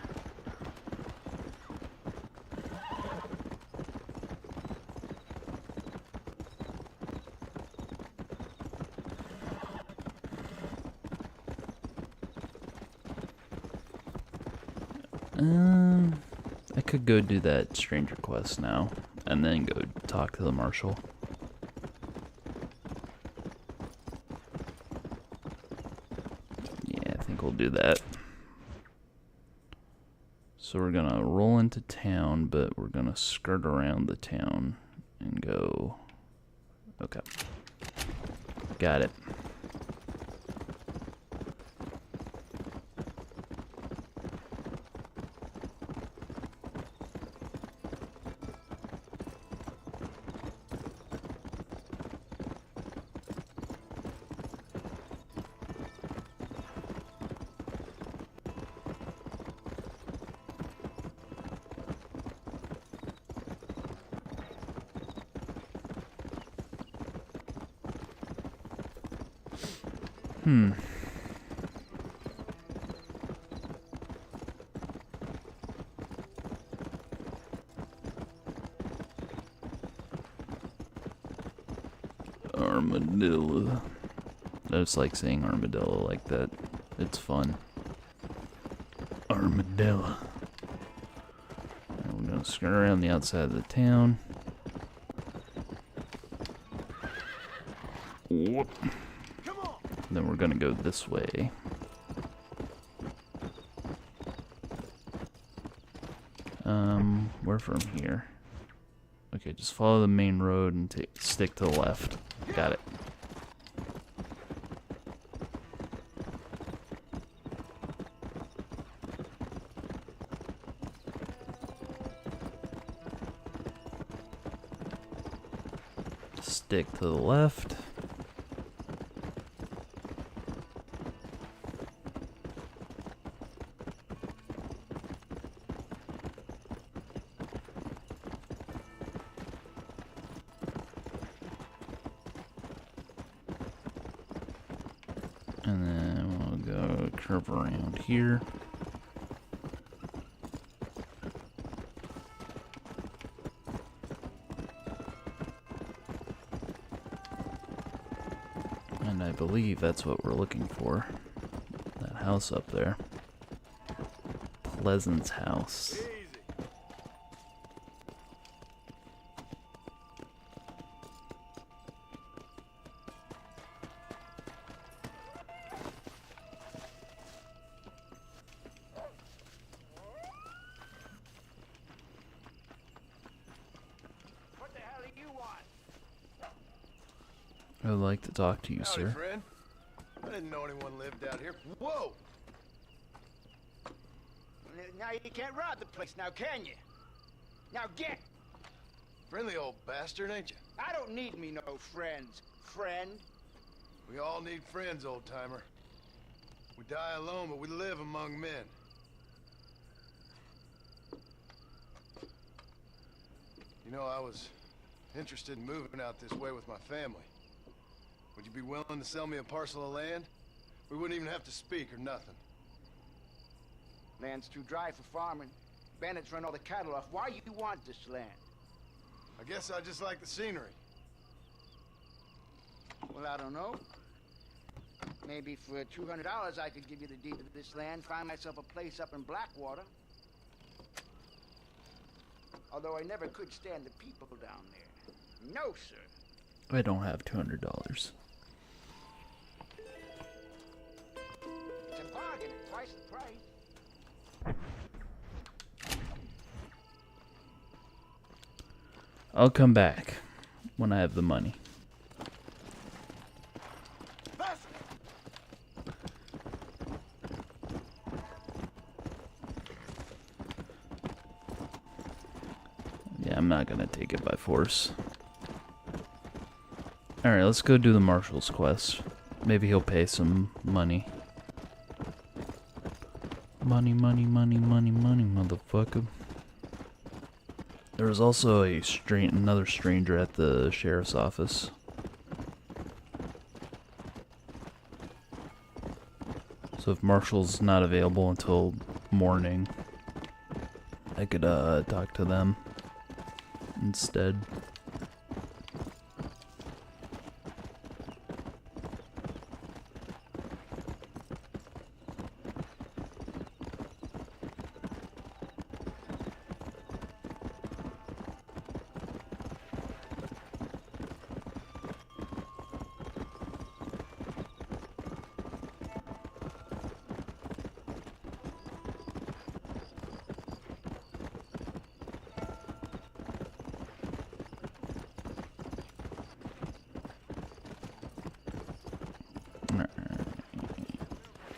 I could go do that stranger quest now, and then go talk to the marshal. Yeah, I think we'll do that. So we're gonna roll into town, but we're gonna skirt around the town and go. Okay. Got it. Armadillo. I just like saying armadillo like that. It's fun. Armadillo. And we're gonna skirt around the outside of the town. Whoop. Then we're gonna go this way. Where from here? Okay, just follow the main road and stick to the left. Got it. stick to the left. And then we'll go curve around here. And I believe that's what we're looking for. That house up there. Pleasant's house. What the hell do you want? I would like to talk to you, Howdy, sir. friend. I didn't know anyone lived out here. Whoa! Now you can't rob the place now, can you? Now get! Friendly old bastard, ain't you? I don't need me no friends, friend. We all need friends, old-timer. We die alone, but we live among men. You know, I was interested in moving out this way with my family. Would you be willing to sell me a parcel of land? We wouldn't even have to speak or nothing. Land's too dry for farming. Bandits run all the cattle off. Why you want this land? I guess I just like the scenery. Well, I don't know. Maybe for $200 I could give you the deed to this land, find myself a place up in Blackwater. Although I never could stand the people down there. No, sir. I don't have $200. It's a bargain at twice the price. I'll come back when I have the money. Yeah, I'm not gonna take it by force. Alright, let's go do the Marshal's quest. Maybe he'll pay some money. Money, money, money, money, money, motherfucker. There was also another stranger at the sheriff's office. So if Marshall's not available until morning, I could talk to them instead.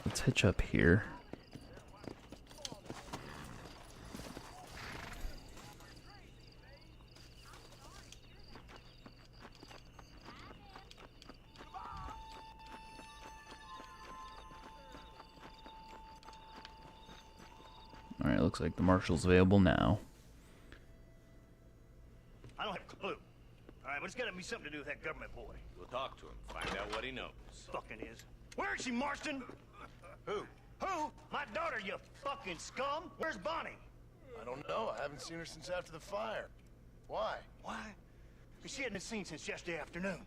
Let's hitch up here. Alright, looks like the marshal's available now. I don't have a clue. All right, but it's gotta be something to do with that government boy. We'll talk to him, find out what he knows. Fucking is. Where is she, Marston? Who? Who? My daughter, you fucking scum. Where's Bonnie? I don't know. I haven't seen her since after the fire. Why? Why? Because she hadn't been seen since yesterday afternoon.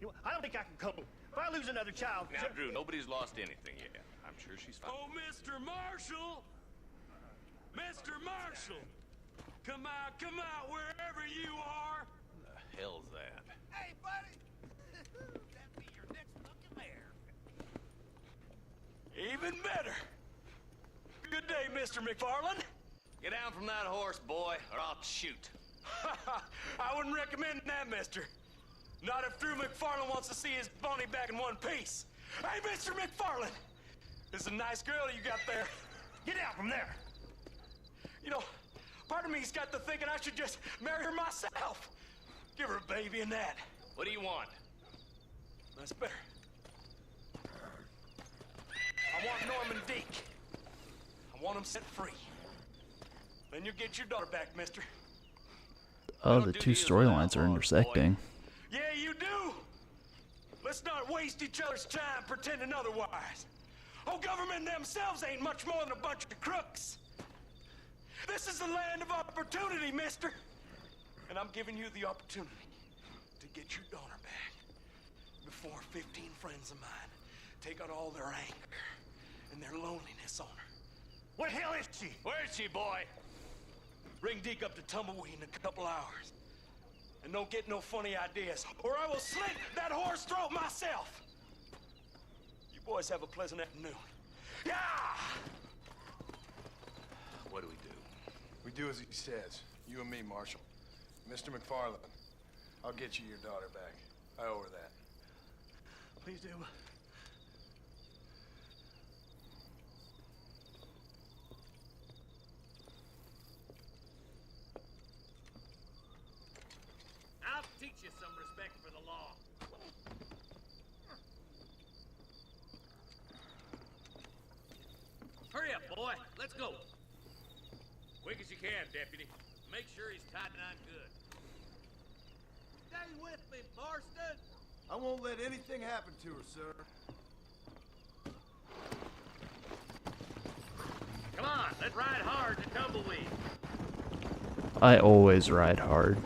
You know, I don't think I can cope. If I lose another child... Now, Drew, nobody's lost anything yet. I'm sure she's fine. Oh, Mr. Marshall! Mr. Marshall! Come out, wherever you are! What the hell's that? Hey, buddy! That'd be your next fucking mayor. Even better. Good day, Mr. McFarland. Get down from that horse, boy, or I'll shoot. I wouldn't recommend that, mister. Not if Drew McFarland wants to see his Bonnie back in one piece. Hey, Mr. McFarland! This is a nice girl you got there. Get out from there! You know, part of me's got to thinking I should just marry her myself. Give her a baby and that. What do you want? That's better. I want Norman Deke. I want him set free. Then you get your daughter back, mister. Oh, the two storylines are intersecting. Yeah, you do. Let's not waste each other's time pretending otherwise. Oh, government themselves ain't much more than a bunch of crooks. This is the land of opportunity, mister. And I'm giving you the opportunity to get your daughter back before 15 friends of mine take out all their anger and their loneliness on her. Where the hell is she? Where is she, boy? Bring Deke up to Tumbleweed in a couple hours. And don't get no funny ideas, or I will slit that whore's throat myself. You boys have a pleasant afternoon. Yeah! What do we do? We do as he says. You and me, Marshal. Mr. McFarland, I'll get you your daughter back. I owe her that. Please do. I'll teach you some respect for the law. Hurry up, boy. Let's go. Quick as you can, deputy. Make sure he's tied on good. Stay with me, Marston. I won't let anything happen to her, sir. Come on, let's ride hard to Tumbleweed. I always ride hard.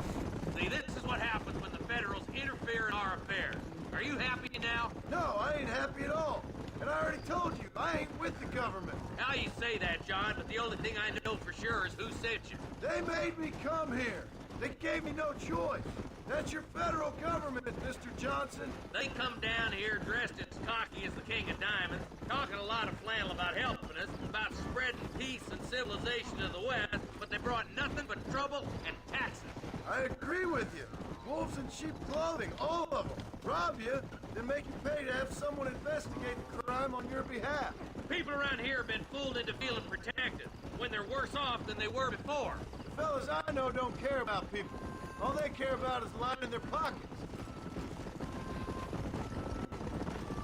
See, this is what happens when the Federals interfere in our affairs. Are you happy now? No, I ain't happy at all. And I already told you, I ain't with the government. Now you say that, John, but the only thing I know for sure is who sent you. They made me come here. They gave me no choice. That's your federal government, Mr. Johnson. They come down here dressed as cocky as the King of Diamonds, talking a lot of flannel about helping us, about spreading peace and civilization in the West, but they brought nothing but trouble and taxes. I agree with you. Wolves in sheep clothing, all of them. Rob you, then make you pay to have someone investigate the crime on your behalf. People around here have been fooled into feeling protected, when they're worse off than they were before. The fellas I know don't care about people. All they care about is lining their pockets.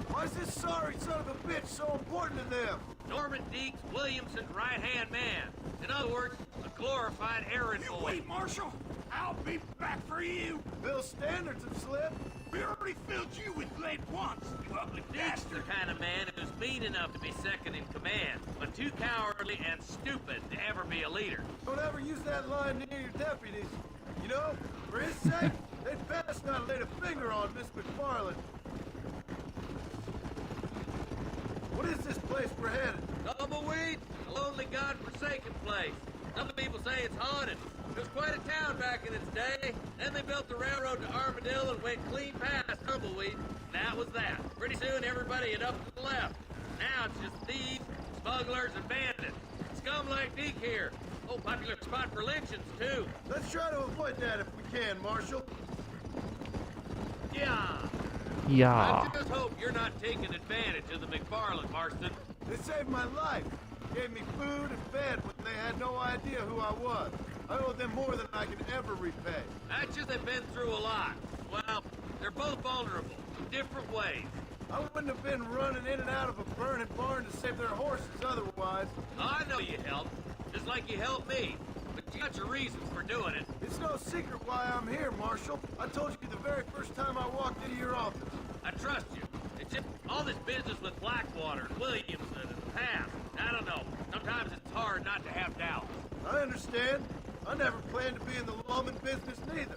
Why is this sorry son of a bitch so important to them? Norman Deeks Williamson's right-hand man. In other words, a glorified errand boy. Wait, Marshal. I'll be back for you. Bill's standards have slipped. We already filled you with lead once, you ugly Deeks bastard. the kind of man who's mean enough to be second in command, but too cowardly and stupid to ever be a leader. Don't ever use that line near your deputies. You know, for his sake, they'd best not lay a finger on Miss McFarland. What is this place we're headed? Tumbleweed, a lonely, god-forsaken place. Some people say it's haunted. It was quite a town back in its day. Then they built the railroad to Armadillo and went clean past Tumbleweed. That was that. Pretty soon everybody had up and left. Now it's just thieves, smugglers, and bandits. Scum like Deke here. Oh, popular spot for lynchings, too. Let's try to avoid that if we can, Marshal. Yeah. Yeah. I just hope you're not taking advantage of the McFarland, Marston. They saved my life. Gave me food and bed when they had no idea who I was. I owe them more than I can ever repay. That's just they've been through a lot. Well, they're both vulnerable in different ways. I wouldn't have been running in and out of a burning barn to save their horses otherwise. I know you helped, just like you helped me. But you got your reasons for doing it. It's no secret why I'm here, Marshal. I told you the very first time I walked into your office. I trust you. It's just all this business with Blackwater and Williamson and the past. I don't know. Sometimes it's hard not to have doubts. I understand. I never planned to be in the lawman business neither.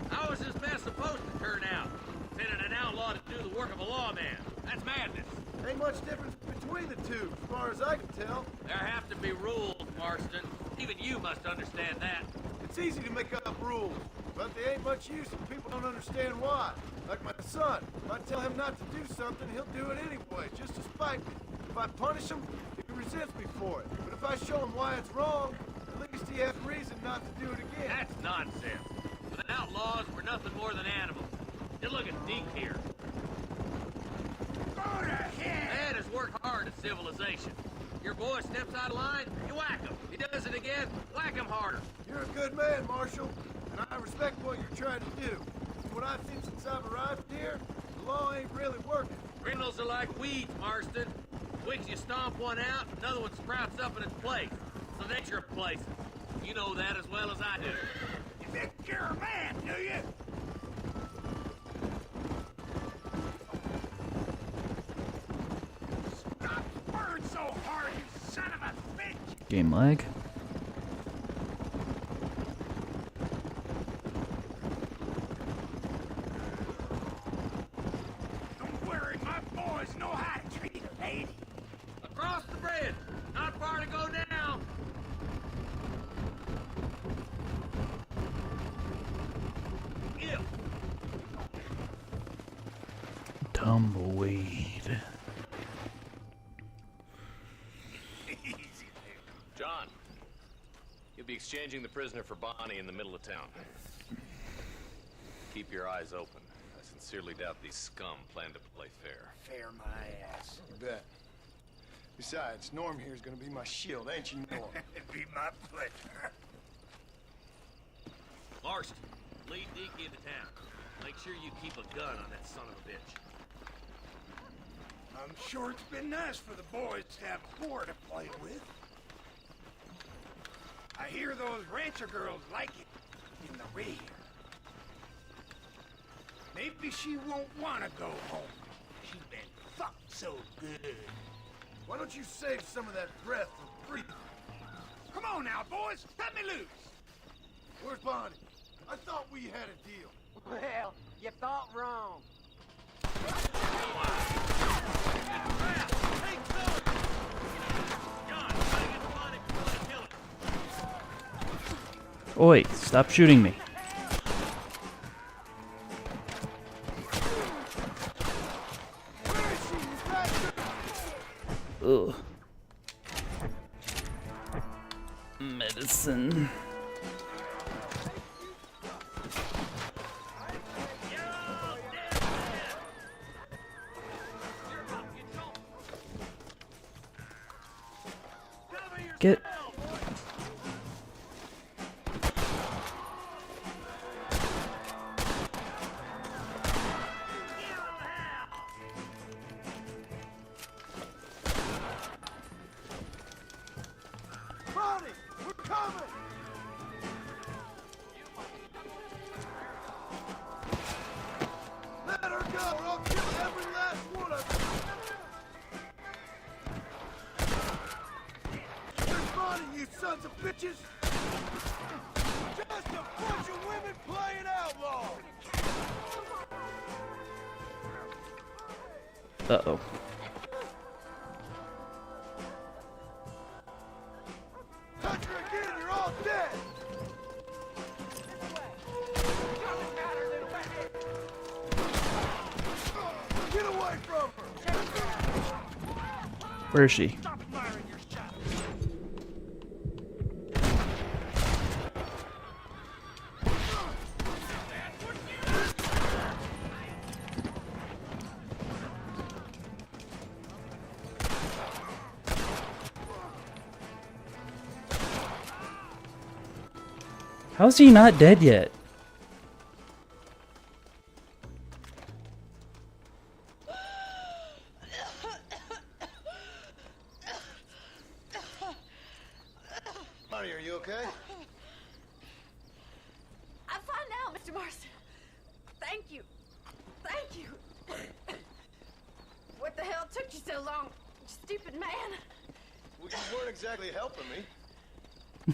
How is this mess supposed to turn out? Sending an outlaw to do the work of a lawman. That's madness. Ain't much difference between the two, as far as I can tell. There have to be rules, Marston. Even you must understand that. It's easy to make up rules, but they ain't much use if people don't understand why. Like my son. If I tell him not to do something, he'll do it anyway, just to spite me. If I punish him, he resents me for it. But if I show him why it's wrong, at least he has reason not to do it again. That's nonsense. Without laws, we're nothing more than animals. Just look at Deke here. Go to hell! Man has worked hard at civilization. Your boy steps out of line, you whack him. He does it again, whack him harder. You're a good man, Marshal, and I respect what you're trying to do. From what I've seen since I've arrived here, the law ain't really working. Criminals are like weeds, Marston. Once you stomp one out, another one sprouts up in its place. It's the nature of places. You know that as well as I do. You think you're a man, do you? Stop whirring so hard, you son of a bitch! Game lag. Don't worry, my boys know how to treat a lady. Across the bridge! Not far to go now! Ew. Tumbleweed. John, you'll be exchanging the prisoner for Bonnie in the middle of town. Keep your eyes open. I sincerely doubt these scum plan to play fair. Fair my ass. You bet. Besides, Norm here's gonna be my shield, ain't you, Norm? It'd be my pleasure. Marston, lead Deke into town. Make sure you keep a gun on that son of a bitch. I'm sure it's been nice for the boys to have a whore to play with. I hear those rancher girls like it in the rear. Maybe she won't want to go home. She's been fucked so good. Why don't you save some of that breath for breathing? Come on now, boys. Cut me loose. Where's Bonnie? I thought we had a deal. Well, you thought wrong. Oi, stop shooting me. Ugh. Medicine. Get. Bonnie, we're coming! Let her go, or I'll kill every last one of you! Where's Bonnie, you sons of bitches? Just a bunch of women playing outlaw! Uh-oh. Touch her again, you're all dead! Get away from her! Where is she? How's he not dead yet? Bonnie, are you okay? I'm fine now, Mr. Marston. Thank you. Thank you. What the hell took you so long, stupid man? Well, you weren't exactly helping me.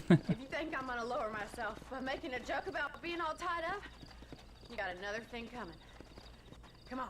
If you think I'm gonna lower myself by making a joke about being all tied up, you got another thing coming. Come on.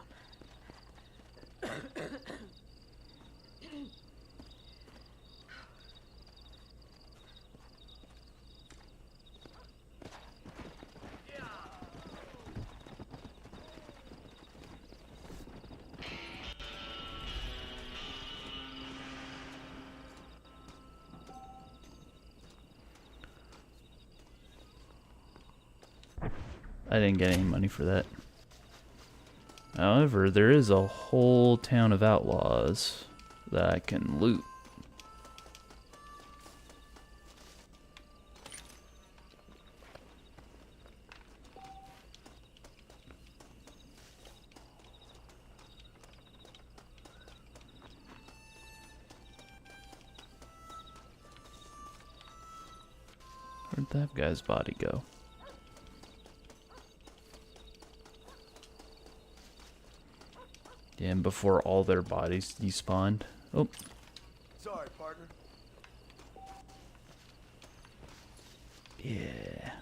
I didn't get any money for that. However, there is a whole town of outlaws that I can loot. Where'd that guy's body go? Yeah, and before all their bodies despawned. Oh. Sorry, partner. Yeah.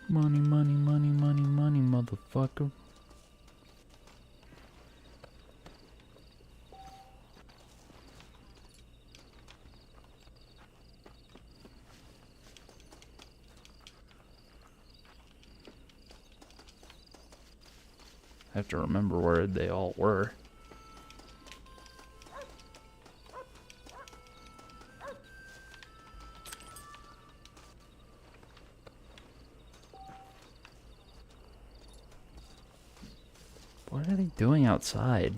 Money, money, money, money, money, motherfucker. I have to remember where they all were. What are they doing outside?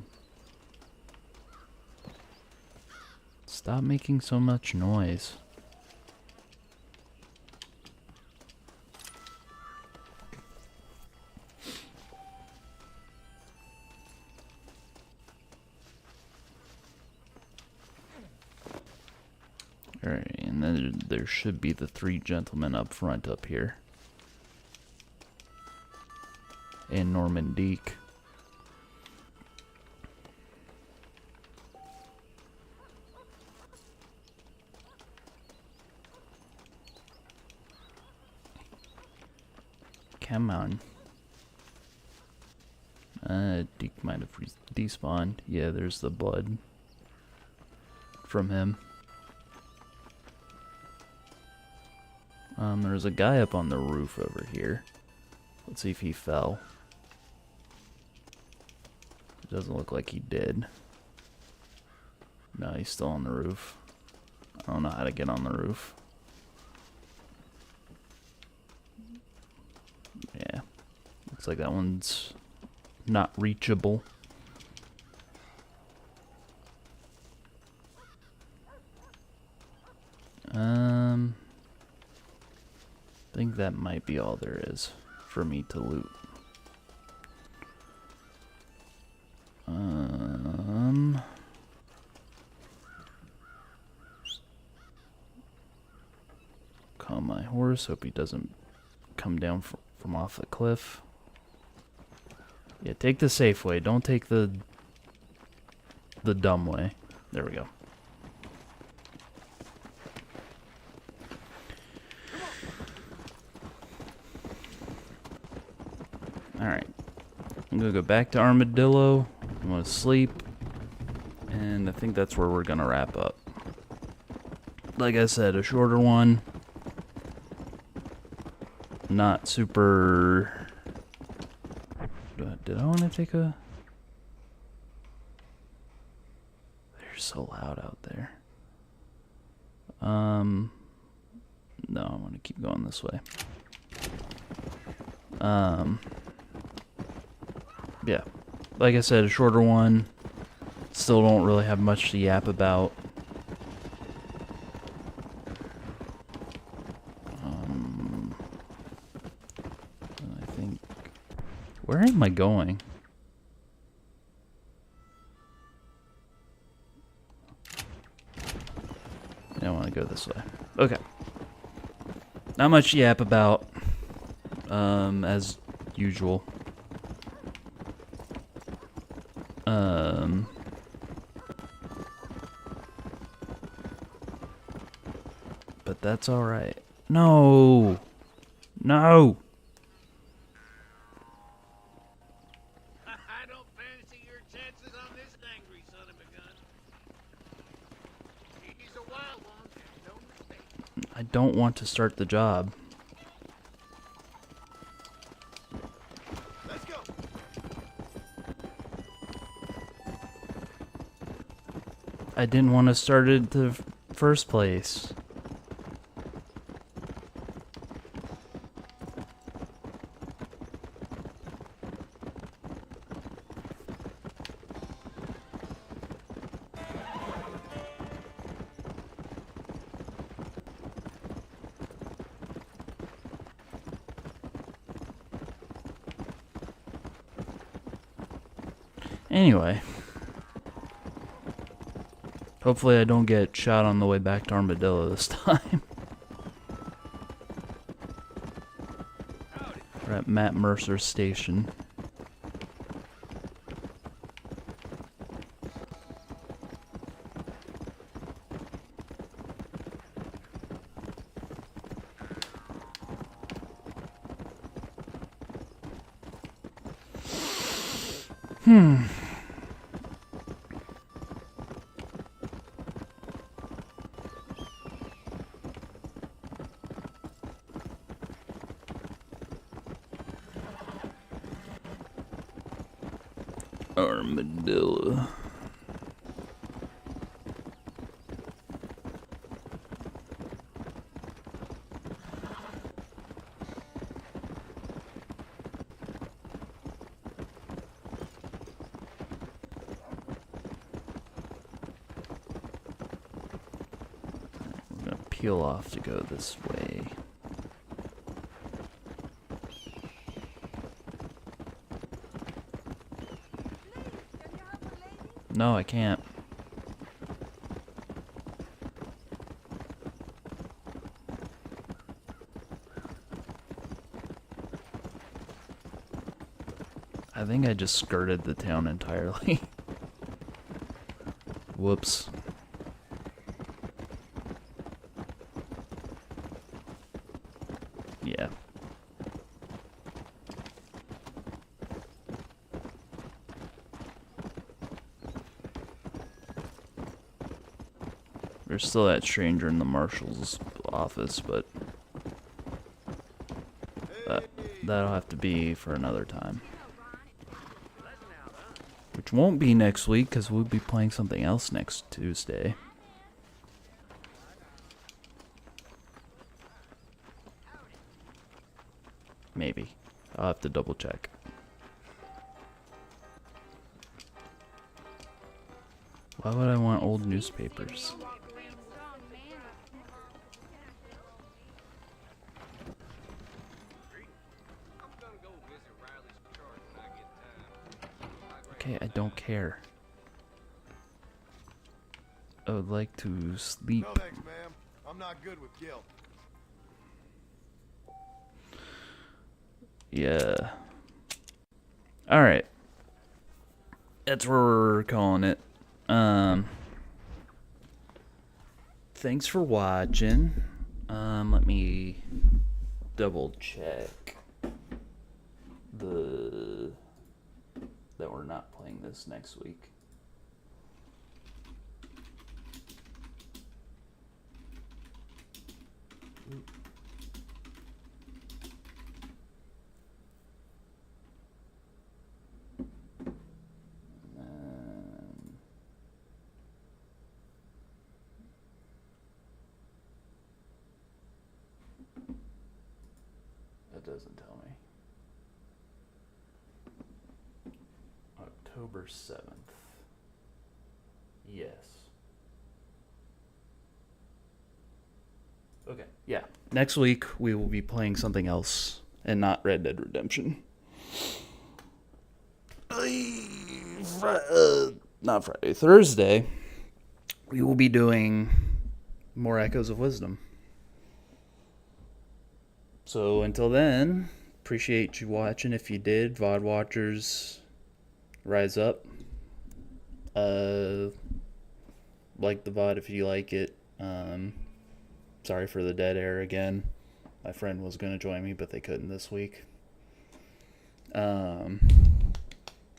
Stop making so much noise. Alright, and then there should be the three gentlemen up front up here. And Norman Deek. Come on. Deek might have despawned. Yeah, there's the blood from him. There's a guy up on the roof over here. Let's see if he fell. It doesn't look like he did. No, he's still on the roof. I don't know how to get on the roof. Yeah. Looks like that one's not reachable. I think that might be all there is for me to loot. Calm my horse, hope he doesn't come down from off the cliff. Yeah, take the safe way, don't take the dumb way. There we go. Alright. I'm gonna go back to Armadillo. I'm gonna sleep. And I think that's where we're gonna wrap up. Like I said, a shorter one. Not super... Did I want to take a... They're so loud out there. No, I want to keep going this way. Yeah, like I said, a shorter one. Still don't really have much to yap about. I think... Where am I going? I want to go this way. Okay. Not much to yap about. As usual. But that's alright. No! No! I don't fancy your chances on this angry son of a gun. He's a wild one, no mistake. I don't want to start the job. Let's go. I didn't want to start it the first place. Anyway. Hopefully I don't get shot on the way back to Armadillo this time. We're at Matt Mercer's station. Armadillo. We're gonna peel off to go this way. No, I can't. I think I just skirted the town entirely. Whoops. Yeah. There's still that stranger in the marshal's office, but that'll have to be for another time. Which won't be next week, because we'll be playing something else next Tuesday. Maybe. I'll have to double check. Why would I want old newspapers? Okay, I don't care. I would like to sleep. No thanks, ma'am. I'm not good with guilt. Yeah. Alright. That's where we're calling it. Thanks for watching. Let me double check that we're not playing this next week. That doesn't tell me. October 7th. Yes. Okay, yeah. Next week we will be playing something else and not Red Dead Redemption. Not Friday. Thursday, we will be doing more Echoes of Wisdom. So until then, appreciate you watching. If you did, VOD watchers, rise up. Like the VOD if you like it. Sorry for the dead air again. My friend was going to join me, but they couldn't this week. And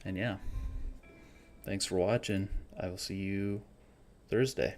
yeah. Thanks for watching. I will see you Thursday.